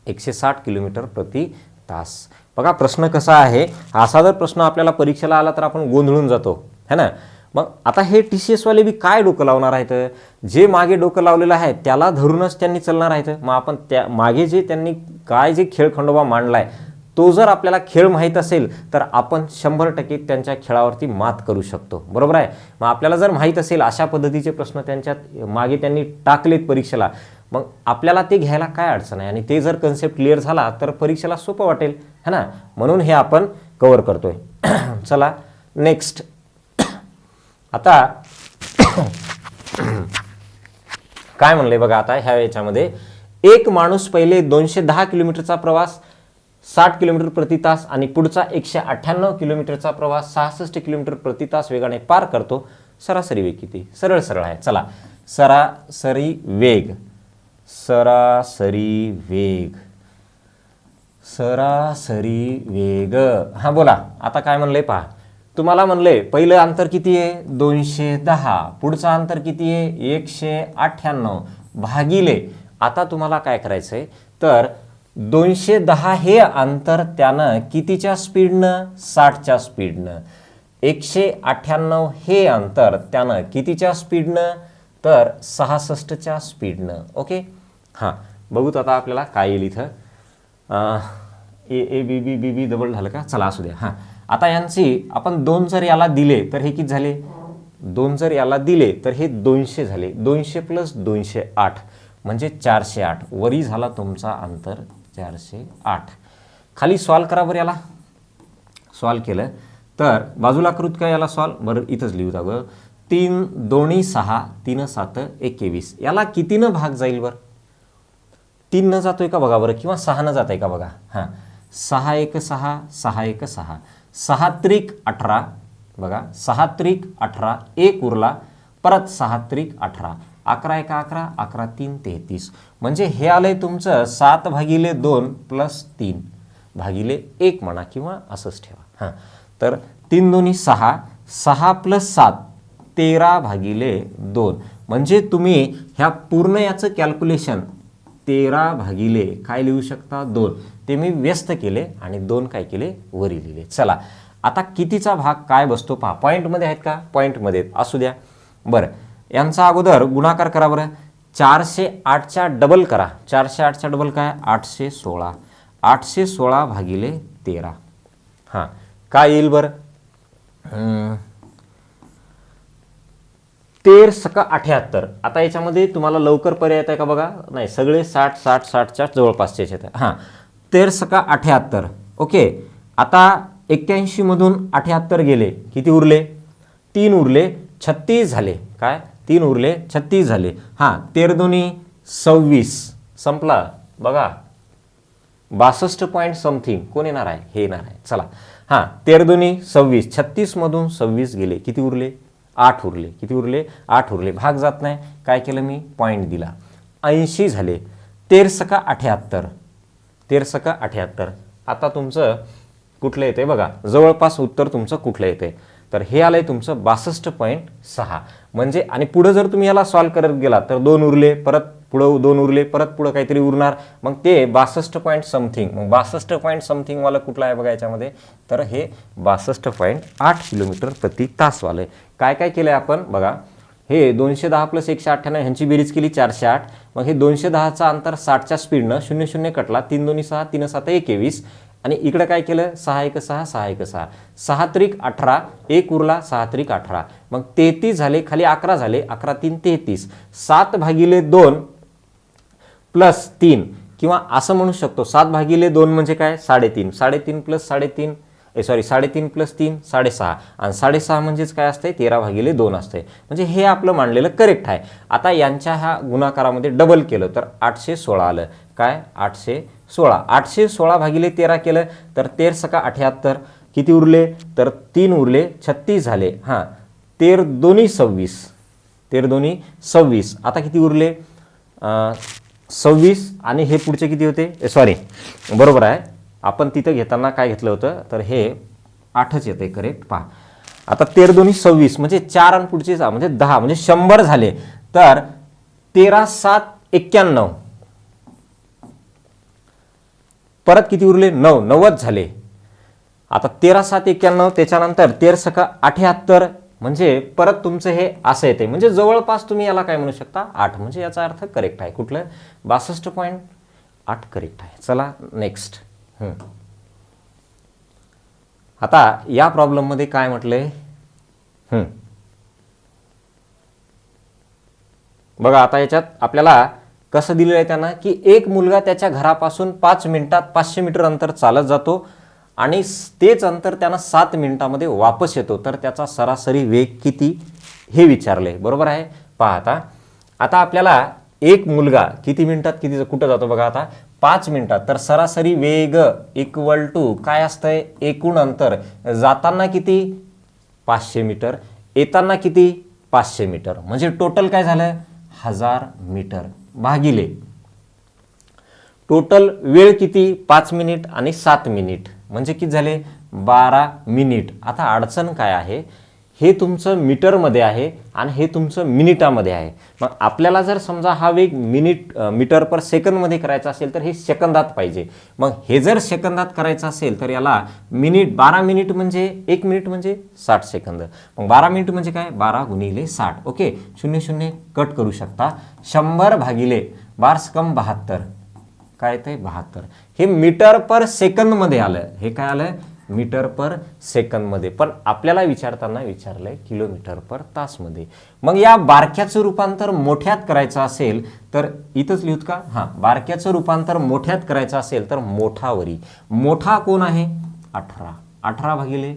160 किलोमीटर प्रति तास. बघा प्रश्न कसा आहे. असा जर प्रश्न आपल्याला परीक्षेला आला तर आपण गोंधळून जातो, है ना. मग आता हे TCS वाले बी काय डोकं लावणार आहेत? जे मागे डोकं लावलेलं आहे त्याला धरूनच त्यांनी चालणार आहेत. मग आपण त्या मागे जे त्यांनी काय जे खेळखंडोबा मांडलाय तो जर आपल्याला खेळ माहीत असेल तर आपण 100% त्यांच्या खेळावरती मात करू शकतो. बरोबर आहे. मग आपल्याला जर माहीत असेल अशा पद्धतीचे प्रश्न त्यांच्यात मागे त्यांनी टाकलेत परीक्षेला, मग आपल्याला ते घ्यायला काय अडचण आहे? आणि ते जर कन्सेप्ट क्लिअर झाला तर परीक्षेला सोपं वाटेल, है ना. म्हणून हे आपण कव्हर करतोय. चला नेक्स्ट. आता काय म्हणले बघा. आता ह्या याच्यामध्ये एक माणूस पहिले 210 किलोमीटरचा प्रवास 60 किलोमीटर प्रति तास आणि पुढचा 198 किलोमीटरचा प्रवास 66 किलोमीटर प्रति तास वेगाने पार करतो. सरासरी वेग किती? सरळ सरळ आहे. चला, सरासरी वेग हा बोला. आता काय म्हणले पहा. तुम्हाला म्हणले पहिलं अंतर किती आहे? 210. पुढचं अंतर किती आहे? 198 भागिले. आता तुम्हाला काय करायचंय तर 210 हे अंतर त्यानं कितीच्या स्पीडनं? 60च्या स्पीडनं. 198 हे अंतर त्यानं कितीच्या स्पीडनं? तर 66च्या स्पीडनं. ओके. हां, बघूत आता आपल्याला काय येईल इथं. A B B B B double झालं का? चला असू द्या. हां, आता यांची आपण 2 जर याला दिले तर हे किती झाले, 2 जर याला दिले तर हे 200 झाले, 200 + 208 म्हणजे 408. वरी झाला तुमचा अंतर 408. खाली सॉल्व करा बरं. याला सॉल्व केलं तर बाजूला करूत का याला सॉल्व, बरं इथंच लिहू अगं. 3 2 6 3 7 21. याला कितीनं भाग जाईल बरं, 3 न जातोय का बघा बरं, किंवा 6 न जात आहे का बघा. हां 6 1 6 6 1 6 6 त्रिक 18 बघा, 6 त्रिक 18 एक उरला, परत 6 त्रिक 18 11 1 11 11 3 33. म्हणजे हे आलंय तुमचं 7/2 + 3 भागिले 1 म्हणा किंवा असंच ठेवा. हां तर 3 2 6 6 + 7 13/2. म्हणजे तुम्ही ह्या पूर्ण याचं कॅल्क्युलेशन 13 काय लिहू शकता 2. ते मी व्यस्त केले आणि 2 काय केले वरी लिहिले. चला आता कितीचा भाग काय बसतो पहा. पॉईंटमध्ये आहेत का, पॉईंटमध्ये असू द्या. बरं यांचा अगोदर गुणाकार करा बरं. 408च्या डबल करा. 408च्या डबल काय 816. 816/13. हां काय येईल बरं, 13×78. आता याच्यामध्ये तुम्हाला लवकर पर्याय येत आहे का बघा, नाही सगळे 60 60 60च्या जवळपासचे आहेत. हां 13×78. ओके आता 81 मधून 78 गेले, किती उरले 3 उरले, 36 झाले. काय 3 उरले 36 झाले. हां 13 2 26 संपला बघा. 62 पॉईंट समथिंग कोण येणार आहे, हे येणार आहे. चला हां 13 2 26 36 मधून 26 गेले, किती उरले 8 उरले, किती उरले 8 उरले. भाग जात नाही, काय केलं मी पॉईंट दिला. 80 झाले. 13×78 13×78. आता तुमचं कुठलं येते बघा, जवळपास उत्तर तुमचं कुठलं येते, तर हे आलंय तुमचं 62.6. म्हणजे आणि पुढे जर तुम्ही याला सॉल्व करत गेला तर 2 उरले, परत पुढं 2 उरले, परत पुढं काहीतरी उरणार, मग ते 62 पॉईंट समथिंग. मग 62 पॉईंट समथिंग वाला कुठला आहे बघा याच्यामध्ये, तर हे 62.8 किलोमीटर प्रति तास वालं. काय काय केलंय आपण बघा. हे 210 + 198 ह्यांची बेरीज केली 408. मग हे 210चा अंतर 60च्या स्पीडनं 0 0 कटला, 3 2 6 3 7 21. आणि इकडे काय केलं 6 1 6 6 1 6 6 त्रिक 18 एक उरला, 6 त्रिक 18 मग 33 झाले, खाली 11 झाले, 11 3 33. 7/2 + 3 किंवा असं म्हणू शकतो 7/2 म्हणजे काय 3.5. 3.5 + 3.5 3.5 + 3 6.5 आणि 6.5 म्हणजेच काय असते 13/2 असते. म्हणजे हे आपलं मांडलेलं करेक्ट आहे. आता यांच्या ह्या गुणाकारामध्ये डबल केलं तर 816 आलं. काय 816. 816/13 केलं तर 13×78 किती उरले, तर 3 उरले, 36 झाले. हां 13 2 26 13 2 26. आता किती उरले 26 आणि हे पुढचे किती होते, सॉरी बरोबर आहे. आपण तिथं घेताना काय घेतलं होतं, तर हे 8च येते करेक्ट पहा. आता 13 2 26 म्हणजे 4 आणि पुढचे म्हणजे 10 म्हणजे 100 झाले. तर 13 7 91 परत किती उरले 9 90 झाले. आता 13 7 91 त्याच्यानंतर 13×78 म्हणजे परत तुमचं हे असं येते. म्हणजे जवळपास तुम्ही याला काय म्हणू शकता 8. म्हणजे याचा अर्थ करेक्ट आहे. कुठलं 62.8 करेक्ट आहे. चला नेक्स्ट. आता या प्रॉब्लेम मध्ये काय म्हटलंय बघा. आता याच्यात आपल्याला कसं दिलेलं आहे त्यांना, की एक मुलगा त्याच्या घरापासून 5 मिनिटात 500 मीटर अंतर चालत जातो आणि तेच अंतर त्यानं 7 मिनिटांमध्ये वापस येतो, तर त्याचा सरासरी वेग किती हे विचारले. बरोबर आहे. पहा आता आपल्याला एक मुलगा किती मिनिटात किती कुठं जातो बघा. आता 5 मिनिटात, तर सरासरी वेग इक्वल टू काय असतंय एकूण अंतर. जाताना किती 500 मीटर, येताना किती 500 मीटर, म्हणजे टोटल काय झालं 1000 मीटर भागिले टोटल वेळ किती 5 मिनिट आणि 7 मिनिट म्हणजे किती झाले 12 मिनिट. आता अडचण काय आहे, हे तुमचं मीटरमध्ये आहे आणि हे तुमचं मिनिटामध्ये आहे. मग आपल्याला जर समजा हा वेग मीटर पर सेकंदमध्ये करायचा असेल तर हे सेकंदात पाहिजे. मग हे जर सेकंदात करायचं असेल तर याला 12 मिनिट म्हणजे 1 मिनिट म्हणजे 60 सेकंद. मग 12 मिनिट म्हणजे काय 12 × 60. ओके 0 0 कट करू शकता. 100 भागिले 12 × 72 काय ते 72. हे मीटर पर सेकंद मध्ये आलं. हे काय आलं मीटर पर सेकंदमध्ये, पण आपल्याला विचारताना विचारलंय किलोमीटर पर तासमध्ये. मग या बारक्याचं रूपांतर मोठ्यात करायचं असेल तर इथंच लिहूत का? हां, बारक्याचं रूपांतर मोठ्यात करायचं असेल तर मोठावरी. मोठा कोण आहे? 18. 18 भागिले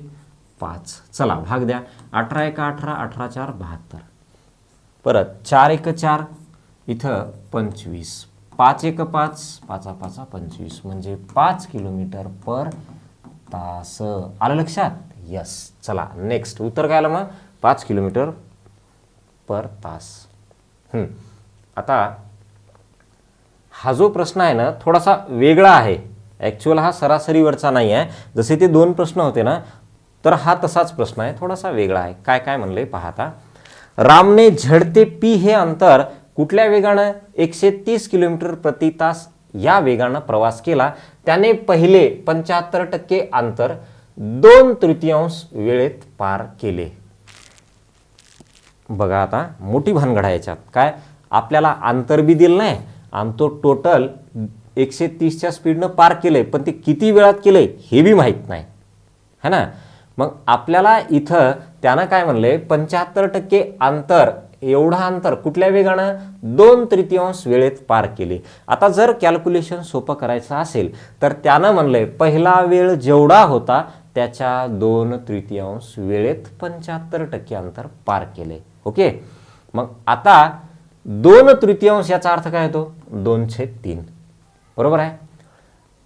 5. चला भाग द्या. 18 × 18, 18 × 4 72. परत 4 × 4 इथं 25. 5 × 5, 5 × 5 25, म्हणजे 5 किलोमीटर पर तास. आलं लक्षात? यस. चला नेक्स्ट उत्तर काय आलं मग? 5 किलोमीटर पर तास. आता हा जो प्रश्न आहे ना थोडासा वेगळा आहे. ॲक्च्युअल हा सरासरीवरचा नाही आहे. जसे ते 2 प्रश्न होते ना, तर हा तसाच प्रश्न आहे, थोडासा वेगळा आहे. काय काय म्हणले पहा आता. रामने झडते पी हे अंतर कुठल्या वेगानं? 130 किलोमीटर प्रति तास या वेगानं प्रवास केला. त्याने पहिले 75% अंतर 2/3 वेळेत पार केले. बघा आता मोठी भानगड आहे याच्यात. काय? आपल्याला अंतर बी दिलं नाही आणि तो टोटल 130च्या स्पीडनं पार केलंय, पण ते किती वेळात केलंय हे बी माहीत नाही, है ना. मग आपल्याला इथं त्यानं काय म्हणलंय? 75% अंतर, एवढं अंतर कुठल्या वेगानं? 2/3 वेळेत पार केले. आता जर कॅल्क्युलेशन सोपं करायचं असेल तर त्यानं म्हणलंय पहिला वेळ जेवढा होता त्याच्या 2/3 वेळेत 75% अंतर पार केले. ओके. मग आता 2/3 याचा अर्थ काय होतो? 2/3. बरोबर आहे.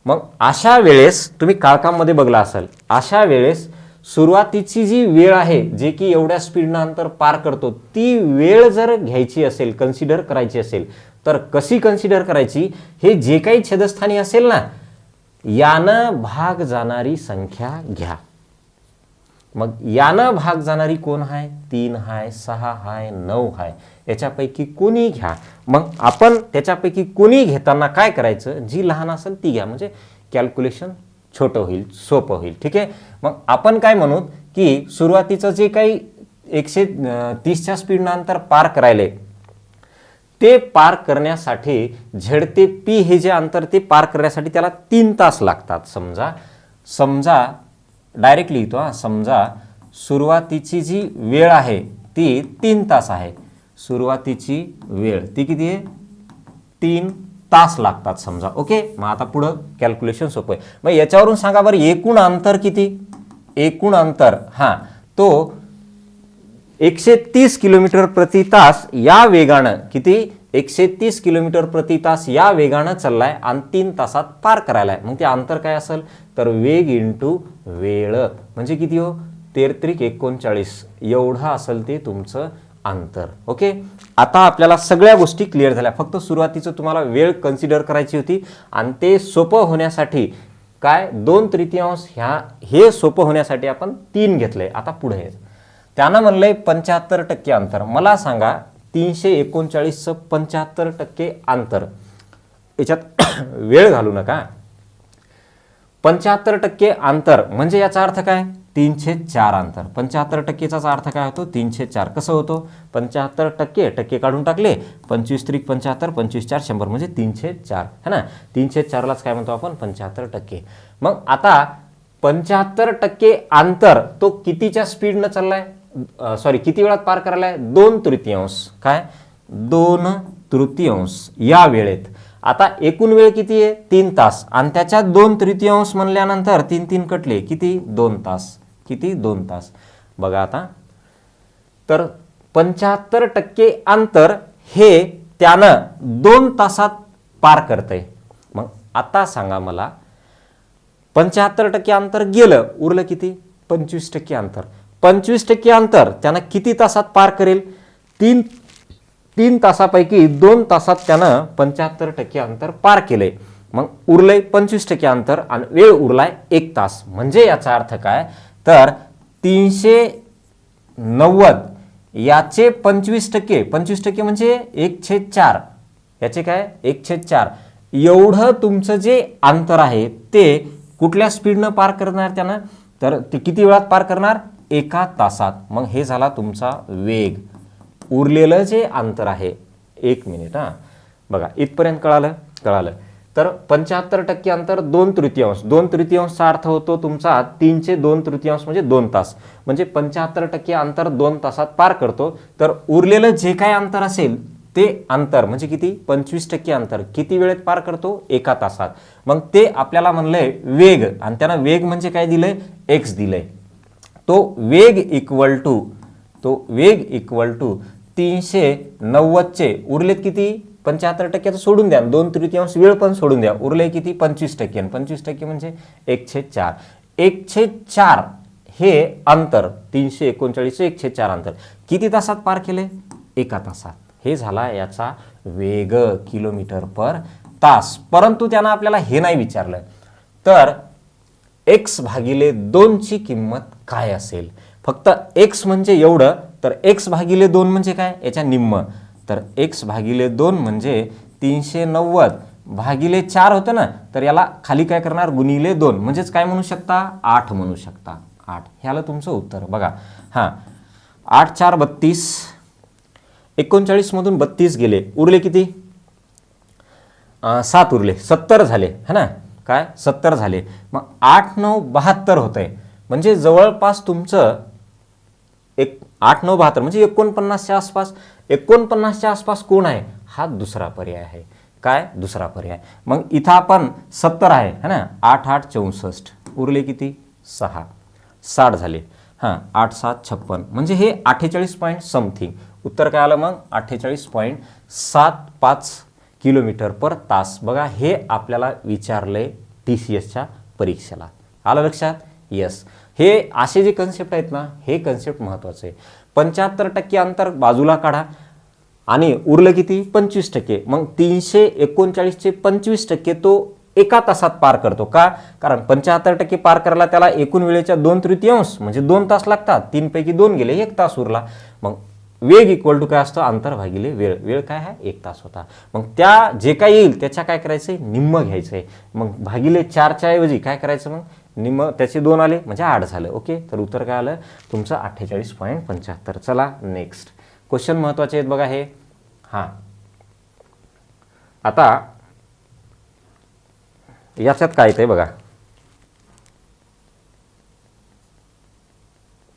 मग अशा वेळेस तुम्ही काळकामध्ये बघला असाल, अशा वेळेस सुरुवातीची जी वेळ आहे जे की एवढ्या स्पीडनं अंतर पार करतो, ती वेळ जर घ्यायची असेल, कन्सिडर करायची असेल तर कशी कन्सिडर करायची? हे जे काही छेदस्थानी असेल ना, यानं भाग जाणारी संख्या घ्या. मग यानं भाग जाणारी कोण आहे? 3 आहे, 6 आहे, 9 आहे. याच्यापैकी कोणी घ्या. मग आपण त्याच्यापैकी कोणी घेताना काय करायचं? जी लहान असेल ती घ्या, म्हणजे कॅल्क्युलेशन छोटं होईल, सोपं होईल. ठीक आहे. मग आपण काय म्हणू की सुरुवातीचं जे काही 130च्या स्पीडनं अंतर पार करायले, ते पार करण्यासाठी झेडते पी हे जे अंतर ते पार करण्यासाठी त्याला 3 तास लागतात. समजा डायरेक्टली लिहितो हा. समजा सुरुवातीची जी वेळ आहे ती 3 तास आहे. सुरुवातीची वेळ ती किती आहे? 3 तास लागतात समजा. ओके. मग आता पुढं कॅल्क्युलेशन सोपं आहे. मग याच्यावरून सांगा बरं एकूण अंतर किती? एकूण अंतर हां तो 130 किलोमीटर प्रति तास या वेगानं, किती? 130 किलोमीटर प्रति तास या वेगानं चाललाय आणि 3 तासात पार करायला आहे. मग ते अंतर काय असेल? तर वेग इंटू वेळ, म्हणजे किती हो? 3339 एवढं असेल ते तुमचं अंतर. ओके. आता आपल्याला सगळ्या गोष्टी क्लिअर झाल्या. फक्त सुरुवातीचं तुम्हाला वेळ कन्सिडर करायची होती आणि ते सोपं होण्यासाठी काय 2/3 हे सोपं होण्यासाठी आपण 3 घेतलंय. आता पुढे त्यानं म्हणलंय 75% अंतर. मला सांगा 339चं 75% अंतर, याच्यात वेळ घालू नका. 75% अंतर म्हणजे याचा अर्थ काय? 3/4 अंतर. 75%चा अर्थ काय होतो? 3/4. कसं होतो? 75% टक्के काढून टाकले, 25 त्रिक 75, 25 4 100, म्हणजे 3/4 है ना. 3/4लाच काय म्हणतो आपण? 75%. मग आता 75% अंतर तो कितीच्या स्पीडनं चाललाय? किती वेळात पार करायलाय? 2/3. काय? 2/3 या वेळेत. आता एकूण वेळ किती आहे? 3 तास आणि त्याच्यात 2/3 म्हणल्यानंतर 3 3 कटले, किती? 2 तास. किती? 2 तास. बघा आता, तर 75% अंतर हे त्यानं 2 तासात पार करतंय. मग आता सांगा मला 75% अंतर गेलं, उरलं किती? 25% अंतर. 25% अंतर त्यानं किती तासात पार करेल? 3 तासापैकी 2 तासात त्यानं 75% अंतर पार केलंय. मग उरलंय 25% अंतर आणि वेळ उरलाय 1 तास. म्हणजे याचा अर्थ काय? तर 390 याचे 25% म्हणजे 1/4. याचे काय? 1/4 एवढं तुमचं जे अंतर आहे ते कुठल्या स्पीडनं पार करणार त्यानं? तर ते किती वेळात पार करणार? 1 तासात. मग हे झाला तुमचा वेग. उरलेलं जे अंतर आहे 1 मिनिट. हां बघा इथपर्यंत कळालं? तर 75% अंतर 2/3. 2/3चा अर्थ होतो तुमचा 3/2 म्हणजे 2 तास. म्हणजे 75% अंतर 2 तासात पार करतो. तर उरलेलं जे काय अंतर असेल ते अंतर म्हणजे किती, 25% अंतर किती वेळेत पार करतो, 1 तासात. मग ते आपल्याला म्हणलंय वेग, आणि त्यानं वेग म्हणजे काय दिलंय, एक्स दिलंय. तो वेग इक्वल टू 390चे उरलेत किती, 75% सोडून द्या, 2/3 वेळ पण सोडून द्या, उरले किती, 25%. 25% म्हणजे 1/4. 1/4 हे अंतर 339 1/4 अंतर किती तासात पार केले, 1 तासात. हे झाला याचा वेग किलोमीटर पर तास. परंतु त्यानं आपल्याला हे नाही विचारलं, तर x/2 ची किंमत काय असेल. फक्त x म्हणजे एवढं, तर x/2 म्हणजे काय, याच्या निम्म. तर x/2 म्हणजे 390/4 होतं ना, तर याला खाली काय करणार, गुणिले 2 म्हणजेच काय म्हणू शकता, 8 म्हणू शकता. 8 ह्याला तुमचं उत्तर बघा. हां, 8 4 32, 39 मधून 32 गेले, उरले किती, 7 उरले, 70 झाले है ना, काय 70 झाले. मग 8 9 72 होतंय, म्हणजे जवळपास तुमचं 8 9 72 म्हणजे 49च्या आसपास. 49च्या आसपास कोण आहे, हा दुसरा पर्याय आहे. काय, दुसरा पर्याय. मग इथं आपण 70 आहे है ना, 8 8 64, उरले किती, 6, 60 झाले. हां, 8 7 56 म्हणजे हे 48 पॉईंट समथिंग. उत्तर काय आलं मग, 48.75 किलोमीटर पर तास. बघा, हे आपल्याला विचारलंय TCSच्या परीक्षेला. आलं लक्षात, यस. हे असे जे कन्सेप्ट आहेत ना, हे कन्सेप्ट महत्त्वाचे आहे. 75% अंतर बाजूला काढा आणि उरलं किती, 25%. मग 339चे 25% तो 1 तासात पार करतो. का, कारण 75% पार करायला त्याला एकूण वेळेच्या 2/3 म्हणजे 2 तास लागतात. 3 पैकी 2 गेले, 1 तास उरला. मग वेग इक्वल टू काय असतं, अंतर भागिले वेळ. वेळ काय आहे, 1 तास होता. मग त्या जे काय येईल त्याच्या काय करायचंय, निम्म घ्यायचंय. मग भागिले 4च्या ऐवजी काय करायचं, मग निम्म, त्याचे 2 आले म्हणजे 8 झालं. ओके, तर उत्तर काय आलं तुमचं, 48.75. चला नेक्स्ट क्वेश्चन महत्वाचे आहेत बघा हे. हां, आता याच्यात काय येतंय बघा.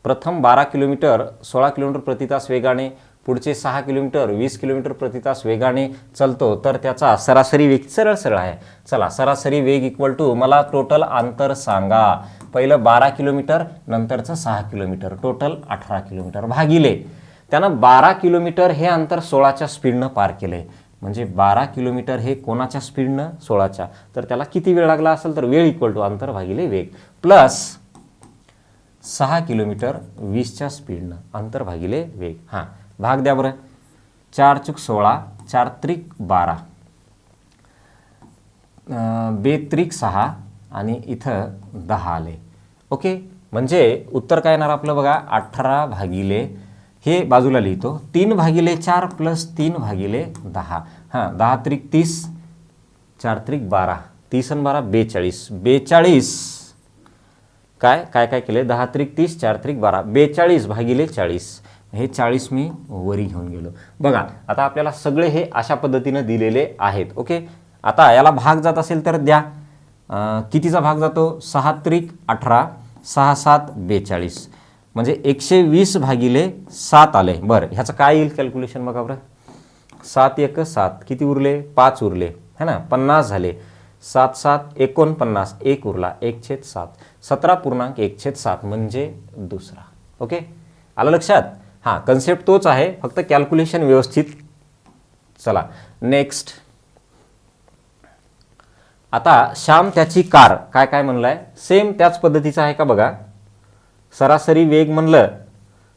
प्रथम 12 किलोमीटर 16 किलोमीटर प्रति तास वेगाने, पुढचे 6 किलोमीटर 20 किलोमीटर प्रति तास वेगाने चालतो, तर त्याचा सरासरी वेग, सरळ सरळ आहे. चला, सरासरी वेग इक्वल टू, मला टोटल अंतर सांगा. पहिलं 12 किलोमीटर, नंतरचं 6 किलोमीटर, टोटल 18 किलोमीटर, भागिले त्यानं 12 किलोमीटर हे अंतर 16च्या स्पीडनं पार केलंय. म्हणजे 12 किलोमीटर हे कोणाच्या स्पीडनं, 16च्या. तर त्याला किती वेळ लागला असेल, तर वेळ इक्वल टू अंतर भागिले वेग, प्लस 6 किलोमीटर 20च्या स्पीडनं, अंतर भागिले वेग. हां, भाग द्या बरं. 4 चूक 16, 4 त्रिक 12, 2 त्रिक 6 आणि इथं 10 आले. ओके, म्हणजे उत्तर काय येणार आपलं बघा, 18 भागिले, हे बाजूला लिहितो, 3/4 प्लस 3/10. हां, 10 त्रिक 30, 4 त्रिक 12, 30 आणि 12 42. 42 काय काय काय केले, 10 त्रिक 30, 4 त्रिक 12, 42/40. हे 40 मी वरी घेऊन गेलो. बघा, आता आपल्याला सगळे हे अशा पद्धतीनं दिलेले आहेत. ओके, आता याला भाग जात असेल तर द्या. कितीचा भाग जातो, 6 त्रिक 18, 6 7 42 म्हणजे 120/7 आले. बरं, ह्याचं काय येईल कॅल्क्युलेशन बघा बरं. 7 1 7, किती उरले, 5 उरले है ना, 50 झाले. 7 7 49, 1 उरला, 1/7, 17.1/7 म्हणजे दुसरा. ओके, आलं लक्षात. हां, कन्सेप्ट तोच आहे, फक्त कॅल्क्युलेशन व्यवस्थित. चला नेक्स्ट. आता श्याम त्याची कार, काय काय म्हणलाय, सेम त्याच पद्धतीचं आहे का बघा. सरासरी वेग म्हणलं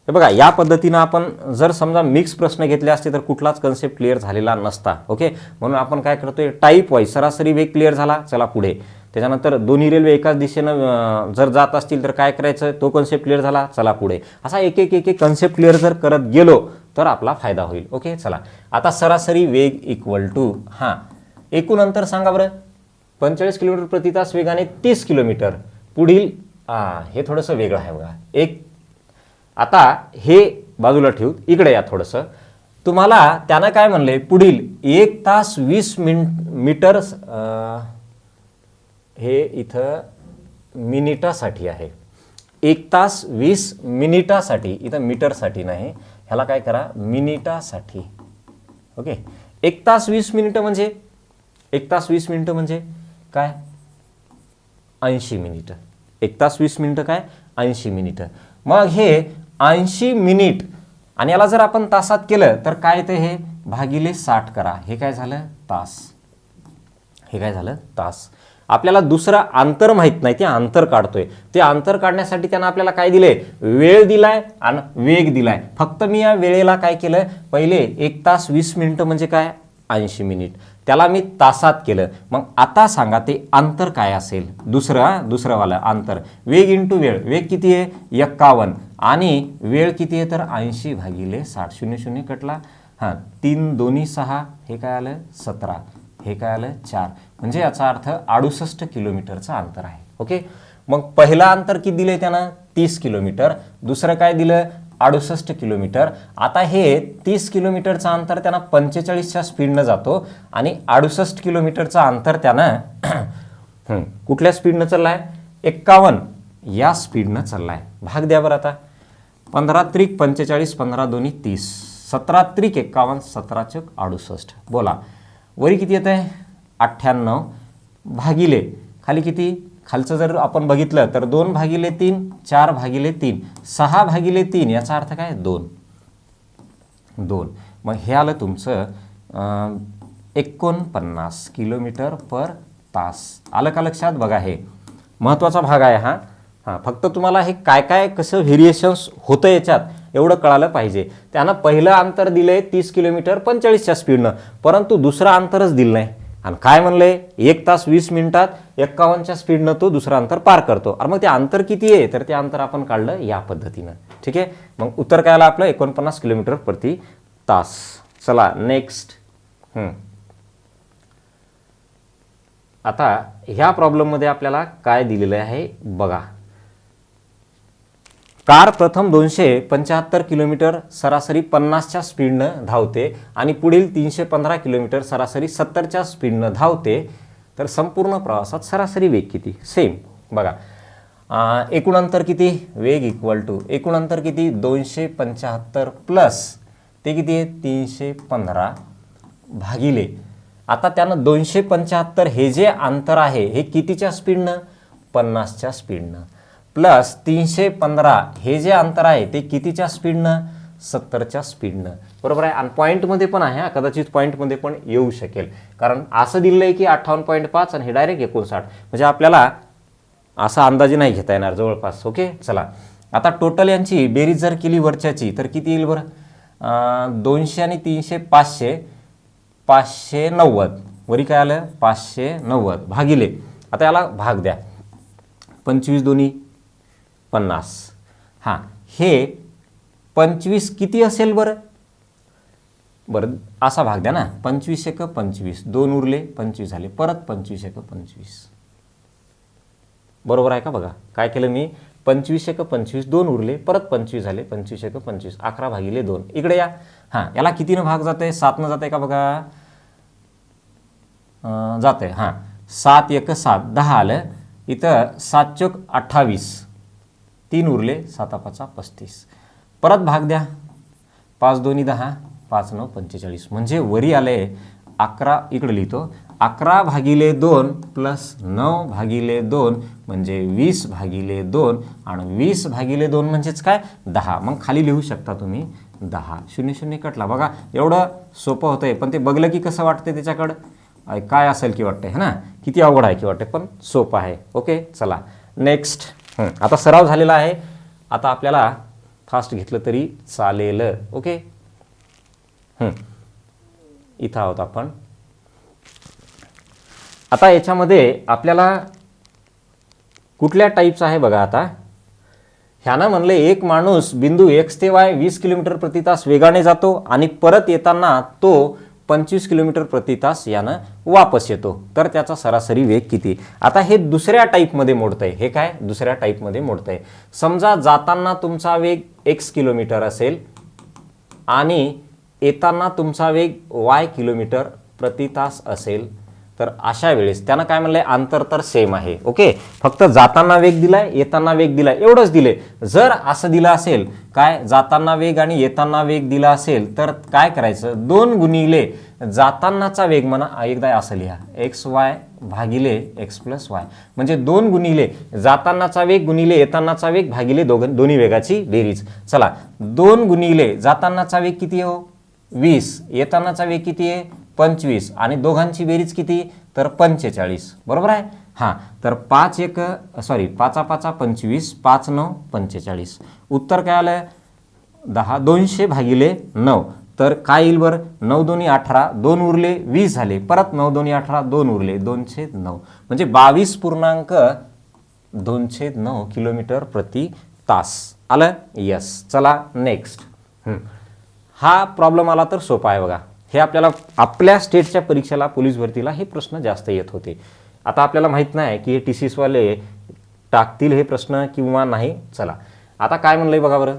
तर बघा, या पद्धतीनं आपण जर समजा मिक्स प्रश्न घेतले असते तर कुठलाच कन्सेप्ट क्लिअर झालेला नसता. ओके, म्हणून आपण काय करतोय, टाईप वाईज. सरासरी वेग क्लिअर झाला, चला पुढे. त्याच्यानंतर दोन्ही रेल्वे एकाच दिशेनं जर जात असतील तर काय करायचं, तो कन्सेप्ट क्लिअर झाला, चला पुढे. असा एक एक एक एक कन्सेप्ट क्लिअर जर करत गेलो तर आपला फायदा होईल. ओके, चला आता सरासरी वेग इक्वल टू, हां, एकूण अंतर सांगा बरं. 45 किलोमीटर प्रति तास वेगाने 30 किलोमीटर. पुढील हे थोडंसं वेगळं आहे बघा. एक, आता हे बाजूला ठेवू, इकडे या थोडंसं. तुम्हाला त्यानं काय म्हणले, पुढील 1 तास 20 मीटर, हे इथं मिनिटासाठी आहे, 1 तास 20 मिनिटासाठी, इथं मीटरसाठी नाही, ह्याला काय करा, मिनिटासाठी. ओके, 1 तास 20 मिनिटं म्हणजे 1 तास 20 मिनिटं म्हणजे काय, 80 मिनिटं. 1 तास 20 मिनिटं काय, 80 मिनिटं. मग हे 80 मिनिट आणि याला जर आपण तासात केलं तर काय येतं, हे भागिले 60 करा, हे काय झालं, तास. हे काय झालं, तास. आपल्याला दुसरं अंतर माहित नाही, ते अंतर काढतोय. ते अंतर काढण्यासाठी त्यानं आपल्याला काय दिले, वेळ दिलाय आणि वेग दिलाय. फक्त मी या वेळेला काय केलं, पहिले 1 तास 20 मिनिटं म्हणजे काय, 80 मिनिट, त्याला मी तासात केलं. मग आता सांगा ते अंतर काय असेल, दुसरंवालं अंतर. वेग इंटू वेळ, वेग किती आहे, 51 आणि वेळ किती आहे तर 80 भागिले 60. 0 0 कटला, हां 3 2 6, हे काय आलं 17, हे काय आलं 4, म्हणजे याचा अर्थ 68 किलोमीटरचं अंतर आहे. ओके, मग पहिला अंतर किती दिले त्यानं, 30 किलोमीटर, दुसरं काय दिलं, 68 किलोमीटर. आता हे 30 किलोमीटरचं अंतर त्यानं 45च्या स्पीडनं जातो आणि 68 किलोमीटरचं अंतर त्यानं कुठल्या स्पीडनं चाललाय, 51 या स्पीडनं चाललाय. भाग द्या बरं आता, 15 त्रिक 45, 15 दोन्ही 30, 17 त्रिक 51, 17 चौक 68. बोला वरी किती येत आहे, 98 भागिले खाली किती, खालचं जर आपण बघितलं तर 2 भागिले 3, 4 भागिले 3, 6 भागिले 3, याचा अर्थ काय 2. मग हे आलं तुमचं 49 किलोमीटर पर तास. आलं का लक्षात, बघा हे महत्त्वाचा भाग आहे हा. फक्त तुम्हाला हे काय काय कसं व्हेरिएशन्स होतं याच्यात एवढं कळालं पाहिजे. त्यानं पहिलं अंतर दिलंय 30 किलोमीटर 45च्या स्पीडनं, परंतु दुसरं अंतरच दिलं नाही. आणि काय म्हणलंय, 1 तास 20 मिनिटात 51च्या स्पीडनं तो दुसरं अंतर पार करतो. आणि मग ते अंतर किती आहे, तर ते अंतर आपण काढलं या पद्धतीनं. ठीक आहे, मग उत्तर काय आलं आपलं, 49 किलोमीटर प्रति तास. चला नेक्स्ट. आता ह्या प्रॉब्लेममध्ये आपल्याला काय दिलेलं आहे बघा. कार प्रथम 275 किलोमीटर सरासरी 50च्या स्पीडनं धावते आणि पुढील 315 किलोमीटर सरासरी 70च्या स्पीडनं धावते, तर संपूर्ण प्रवासात सरासरी वेग किती. सेम बघा, एकूण अंतर किती, वेग इक्वल टू एकूण अंतर किती, 275 प्लस ते किती आहे 315 भागिले. आता त्यानं 275 हे जे अंतर आहे हे कितीच्या स्पीडनं, 50च्या स्पीडनं, प्लस 315 हे जे अंतर आहे ते कितीच्या स्पीडनं, 70च्या स्पीडनं. बरोबर आहे. आणि पॉईंटमध्ये पण आहे, कदाचित पॉईंटमध्ये पण येऊ शकेल, कारण असं दिलं आहे की 58.5 आणि हे डायरेक्ट 59, म्हणजे आपल्याला असा अंदाजे नाही घेता येणार जवळपास. ओके, चला आता टोटल यांची बेरीज जर केली वरच्याची तर किती येईल बरं, 200 आणि 300 500, 590 वरी काय आलं 590 भागिले. आता याला भाग द्या, 25 दोन्ही 50. हां, हे 25 किती असेल बरं, असा भाग द्या ना, 25 एक 25, 2 उरले 25 झाले, परत 25 एक 25. बरोबर आहे का, बघा काय केलं मी, 25 एक 25, 2 उरले, परत 25 झाले, 25 एक 25, 11 भागिले 2. इकडे या. हां, याला कितीनं भाग जाते, 7नं जाते का बघा, जाते. हां, 7 एक 7, 10 आलं. इथं 7 चौक 28, 3 उरले, 7 5 35. परत भाग द्या, 5 दोन्ही 10, 5 9 45, म्हणजे वरी आले 11. इकडे लिहितो 11 भागिले 2 प्लस 9 भागिले 2 म्हणजे 20 भागिले 2 आणि 20 भागिले 2 म्हणजेच काय 10. मग खाली लिहू शकता तुम्ही 10. 0 0 कटला. बघा एवढं सोपं होतंय, पण ते बघलं की कसं वाटतंय, त्याच्याकडं काय असेल की वाटतंय, है ना, किती अवघड आहे की वाटते, पण सोपं आहे. ओके, चला नेक्स्ट. आता सराव झालेला आहे, आता आपल्याला फास्ट घेतलं तरी चालेल. ओके, इथं आहोत आपण. आता याच्यामध्ये आपल्याला कुठल्या टाईपचं आहे बघा. आता ह्यानं म्हणलं एक माणूस बिंदू X ते Y 20 किलोमीटर प्रति तास वेगाने जातो आणि परत येताना तो 25 किलोमीटर प्रति तास यानं वापस येतो, तर त्याचा सरासरी वेग किती. आता हे दुसऱ्या टाईपमध्ये मोडतंय. हे काय दुसऱ्या टाईपमध्ये मोडतंय. समजा जाताना तुमचा वेग X किलोमीटर असेल आणि येताना तुमचा वेग y किलोमीटर प्रति तास असेल तर अशा वेळेस त्यानं काय म्हणलंय, अंतर तर सेम आहे. ओके, फक्त जाताना वेग दिलाय, येताना वेग दिलाय, एवढंच दिले. जर असं दिलं असेल काय, जाताना वेग आणि येताना वेग दिला असेल तर काय करायचं, 2 गुणिले जातानाचा वेग म्हणा, एकदा असं लिहा xy भागिले x प्लस y, म्हणजे 2 गुणिले जातानाचा वेग गुणिले येतानाचा वेग भागिले दोन्ही वेगाची बेरीज. चला, 2 गुणिले जातानाचा वेग किती हो 20, येतानाचा वेग किती आहे 25 आणि दोघांची बेरीज किती तर 45. बरोबर आहे. हां, तर 5 5 25, 5 9 45. उत्तर काय आलं 10, 200 भागिले 9. तर काय येईल बरं, 9 2 18, 2 उरले 20 झाले, परत 9 2 18, 2 उरले 209, म्हणजे 22.209 किलोमीटर प्रति तास आलं. यस. चला नेक्स्ट. हा प्रॉब्लेम आला तर सोपा आहे बघा. हे आपल्याला आपल्या स्टेटच्या परीक्षेला पोलीस भरतीला हे प्रश्न जास्त येत होते. आता आपल्याला माहीत नाही की हे TCS वाले टाकतील हे प्रश्न किंवा नाही. चला, आता काय म्हणलंय बघा बरं.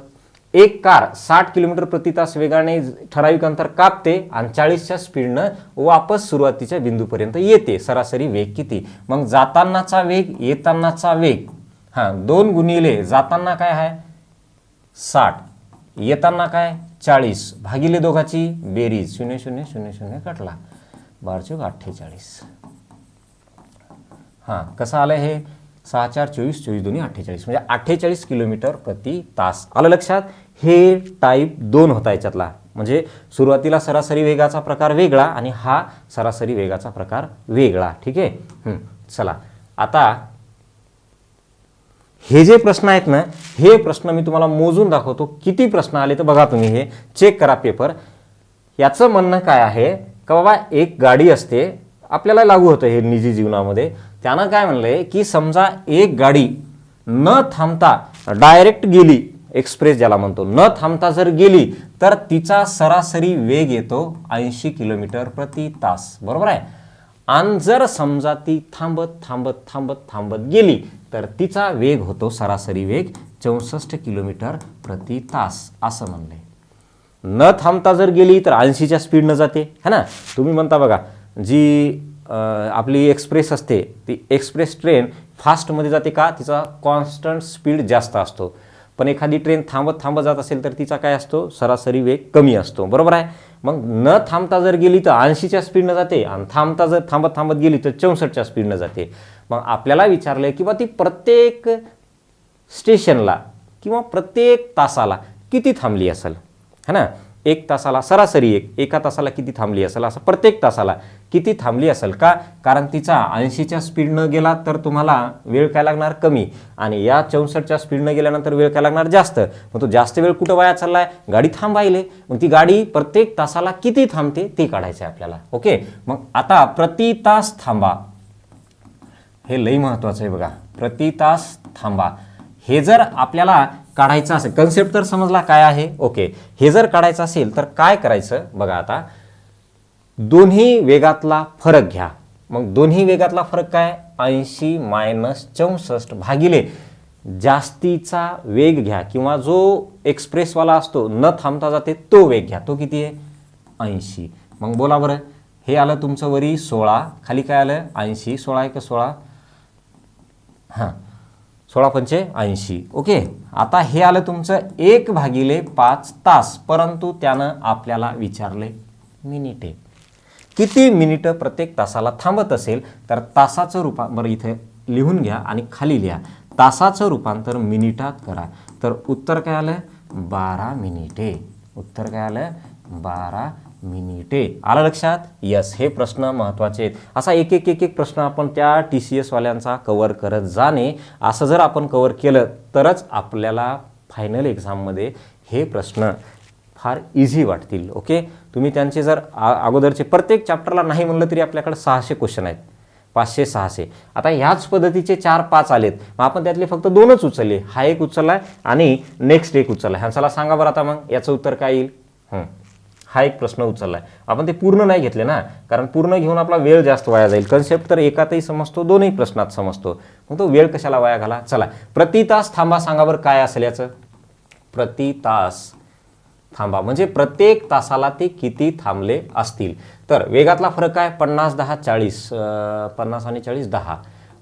एक कार 60 किलोमीटर प्रति तास वेगाने ठराविक अंतर कापते आणि 40च्या स्पीडनं वापस सुरुवातीच्या बिंदूपर्यंत येते. सरासरी वेग किती. मग जातानाचा वेग येतानाचा वेग 2 गुणिले जाताना काय आहे 60, येताना काय 40 भागिले दोघाची बेरीज 0 0 0 0 कटला 12 48. कसं आलं हे 6 4 24, 24 2 48, म्हणजे 48 किलोमीटर प्रति तास. आलं लक्षात. हे टाईप 2 होता याच्यातला, म्हणजे सुरुवातीला सरासरी वेगाचा प्रकार वेगळा आणि हा सरासरी वेगाचा प्रकार वेगळा. ठीक आहे. चला, आता हे जे प्रश्न आहेत ना, हे प्रश्न मी तुम्हाला मोजून दाखवतो किती प्रश्न आले तर बघा तुम्ही, हे चेक करा पेपर. याचं म्हणणं काय आहे का बाबा, एक गाडी असते, आपल्याला लागू होतं हे निजी जीवनामध्ये. त्यानं काय म्हणलंय की समजा एक गाडी न थांबता डायरेक्ट गेली, एक्सप्रेस ज्याला म्हणतो, न थांबता जर गेली तर तिचा सरासरी वेग येतो 80 किलोमीटर प्रति तास. बरोबर आहे. आणि जर समजा ती थांबत थांबत थांबत थांबत गेली तर तिचा वेग होतो सरासरी वेग 64 किलोमीटर प्रति तास असं म्हणलंय. न थांबता जर गेली तर 80च्या स्पीडनं जाते है ना. तुम्ही म्हणता बघा, जी आपली एक्सप्रेस असते ती एक्सप्रेस ट्रेन फास्टमध्ये जाते का, तिचा कॉन्स्टंट स्पीड जास्त असतो. पण एखादी ट्रेन थांबत थांबत जात असेल तर तिचा काय असतो सरासरी वेग कमी असतो. बरोबर आहे. मग न थांबता जर गेली तर 80च्या स्पीडनं जाते आणि थांबता जर थांबत थांबत गेली तर 64च्या स्पीडनं जाते. मग आपल्याला विचारलंय की बा ती प्रत्येक स्टेशनला किंवा प्रत्येक तासाला किती थांबली असेल है ना. एक तासाला सरासरी एका तासाला किती थांबली असेल, असं प्रत्येक तासाला किती थांबली असेल का, कारण तिचा 80च्या स्पीडनं गेला तर तुम्हाला वेळ काय लागणार कमी आणि या 64च्या स्पीडनं गेल्यानंतर वेळ काय लागणार जास्त. मग तो जास्त वेळ कुठं वाया चाललाय, गाडी थांबायले. मग ती गाडी प्रत्येक तासाला किती थांबते ते काढायचं आहे आपल्याला. ओके. मग आता प्रति तास थांबा, हे लई महत्वाचं आहे बघा. प्रति तास थांबा हे जर आपल्याला काढायचं असेल, कन्सेप्ट तर समजला काय आहे. ओके. हे जर काढायचं असेल तर काय करायचं बघा. आता दोन्ही वेगातला फरक घ्या. मग दोन्ही वेगातला फरक काय 80 - 64 भागिले जास्तीचा वेग घ्या किंवा जो एक्सप्रेसवाला असतो न थांबता जाते तो वेग घ्या. तो किती आहे 80. मग बोला बरं, हे आलं तुमचं वरी 16, खाली काय आलं 80. 16 1 16, 16 पंचे 80. ओके. आता हे आलं तुमचं 1/5 तास, परंतु त्यानं आपल्याला विचारले मिनिटे. किती मिनिटं प्रत्येक तासाला थांबत असेल तर तासाचं रूपांतर इथे लिहून घ्या आणि खाली लिहा तासाचं रूपांतर मिनिटात करा. तर उत्तर काय आलं 12 मिनिटे. उत्तर काय आलं 12 मिनिटे. आलं लक्षात. यस. हे प्रश्न महत्त्वाचे आहेत. असा एक एक एक एक प्रश्न आपण त्या TCS वाल्यांचा कव्हर करत जाणे, असं जर आपण कव्हर केलं तरच आपल्याला फायनल एक्झाममध्ये हे प्रश्न फार इझी वाटतील. ओके. तुम्ही त्यांचे जर अगोदरचे प्रत्येक चॅप्टरला नाही म्हणलं तरी आपल्याकडे 600 क्वेश्चन आहेत, 500 600. आता ह्याच पद्धतीचे 4-5 आलेत, मग आपण त्यातले फक्त 2च उचलले. हा एक उचललाय आणि नेक्स्ट एक उचललाय. ह्यांच्याला सांगा बरं आता मग याचं उत्तर काय येईल. हा एक प्रश्न उचललाय. आपण ते पूर्ण नाही घेतले ना, कारण पूर्ण घेऊन आपला वेळ जास्त वाया जाईल. कन्सेप्ट तर एकातही समजतो, दोन्ही प्रश्नात समजतो, मग तो वेळ कशाला वाया घाला. चला, प्रति तास थांबा सांगा बरं काय असेल याचं. प्रति तास थांबा, म्हणजे प्रत्येक तासाला ते किती थांबले असतील. तर वेगातला फरक आहे 50 10 40, 50 आणि 40 10.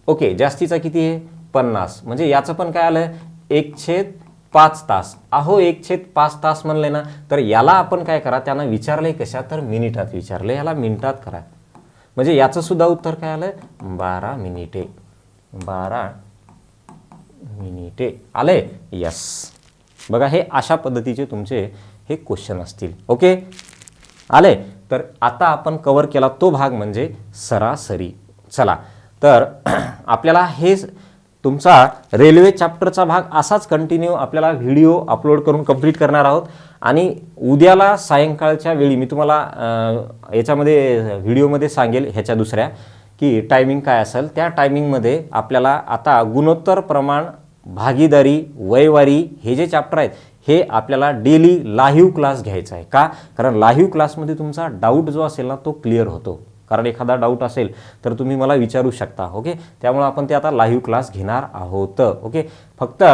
ओके, जास्तीचा किती आहे 50, म्हणजे याचं पण काय आलं 1/5 तास. अहो 1/5 तास म्हणले ना, तर याला आपण काय करा, त्यांना विचारलंय कशा, तर मिनिटात विचारलं, याला मिनिटात करा, म्हणजे याचं सुद्धा उत्तर काय आलं 12 मिनिटे. 12 मिनिटे आले. यस, बघा हे अशा पद्धतीचे तुमचे हे क्वेश्चन असतील. ओके, आले. तर आता आपण कव्हर केला तो भाग म्हणजे सरासरी. चला, तर आपल्याला हे तुमचा रेल्वे चॅप्टरचा भाग असाच कंटिन्यू आपल्याला व्हिडिओ अपलोड करून कंप्लीट करणार आहोत. आणि उद्याला सायंकाळच्या वेळी मी तुम्हाला याच्यामध्ये व्हिडिओमध्ये सांगेल, ह्याच्या दुसऱ्या, की टायमिंग काय असेल. त्या टायमिंगमध्ये आपल्याला आता गुणोत्तर प्रमाण, भागीदारी, वयवारी हे जे चॅप्टर आहेत हे आपल्याला डेली लाईव्ह क्लास घ्यायचा आहे. का? कारण लाईव्ह क्लासमध्ये तुमचा डाऊट जो असेल ना तो क्लिअर होतो. कारण एखादा डाऊट असेल तर तुम्ही मला विचारू शकता. ओके, त्यामुळे आपण ते आता लाईव्ह क्लास घेणार आहोत. ओके, फक्त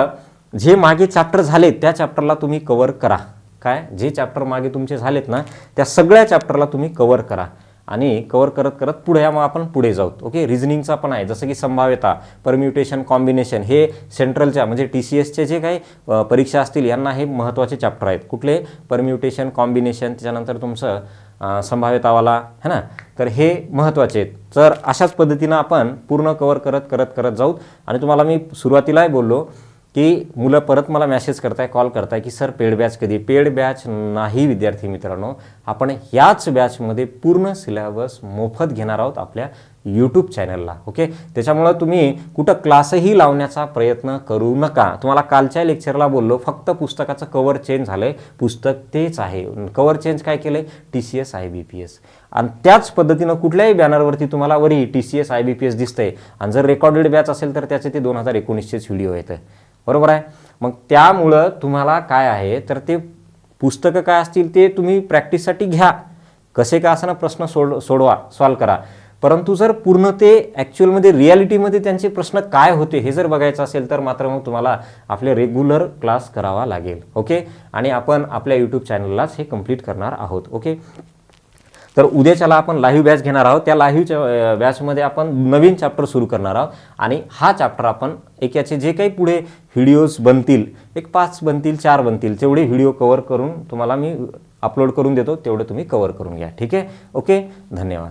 जे मागे चॅप्टर झालेत त्या चॅप्टरला तुम्ही कव्हर करा. काय, जे चॅप्टर मागे तुमचे झालेत ना त्या सगळ्या चॅप्टरला तुम्ही कव्हर करा आणि कव्हर करत करत पुढे मग आपण पुढे जाऊ. ओके, रिझनिंगचा पण आहे, जसं की संभाव्यता, परम्युटेशन, कॉम्बिनेशन, हे सेंट्रलच्या म्हणजे TCSचे जे काही परीक्षा असतील यांना हे महत्त्वाचे चॅप्टर आहेत. कुठले? परम्युटेशन, कॉम्बिनेशन, त्याच्यानंतर तुमचं संभाव्यतावाला है ना. तर हे महत्त्वाचे आहेत. तर अशाच पद्धतीनं आपण पूर्ण कव्हर करत जाऊ. आणि तुम्हाला मी सुरुवातीलाही बोललो की मुलं परत मला मेसेज करताय, कॉल करताय की सर पेड बॅच कधी? पेड बॅच नाही विद्यार्थी मित्रांनो, आपण ह्याच बॅचमध्ये पूर्ण सिलेबस मोफत घेणार आहोत आपल्या यूट्यूब चॅनलला. ओके, त्याच्यामुळं तुम्ही कुठं क्लासही लावण्याचा प्रयत्न करू नका. तुम्हाला कालच्या लेक्चरला बोललो, फक्त पुस्तकाचं कव्हर चेंज झालं आहे, पुस्तक तेच आहे. कव्हर चेंज काय केलं आहे? TCS IBPS. आणि त्याच पद्धतीनं कुठल्याही बॅनरवरती तुम्हाला वरी TCS IBPS दिसतंय. आणि जर रेकॉर्डेड बॅच असेल तर त्याचे ते 2019चेच व्हिडिओ येतं. बरोबर आहे. मग त्यामुळं तुम्हाला काय आहे तर ते पुस्तकं काय असतील ते तुम्ही प्रॅक्टिससाठी घ्या, कसे का असं ना प्रश्न सोडवा, सॉल्व करा. परंतु जर पूर्ण ते ॲक्च्युअलमध्ये रियालिटीमध्ये त्यांचे प्रश्न काय होते हे जर बघायचं असेल तर मात्र मग तुम्हाला आपले रेग्युलर क्लास करावा लागेल. ओके, आणि आपण आपल्या यूट्यूब चॅनललाच हे कंप्लीट करणार आहोत. ओके, तर उद्याच्याला आपण लाईव्ह बॅच घेणार आहोत. त्या लाईव्ह बॅचमध्ये आपण नवीन चॅप्टर सुरू करणार आहोत. आणि हा चॅप्टर आपण याचे जे काही पुढे व्हिडिओज बनतील, एक 5 बनतील, 4 बनतील, तेवढे व्हिडिओ कव्हर करून तुम्हाला मी अपलोड करून देतो, तेवढे तुम्ही कव्हर करून घ्या. ठीक आहे. ओके, धन्यवाद.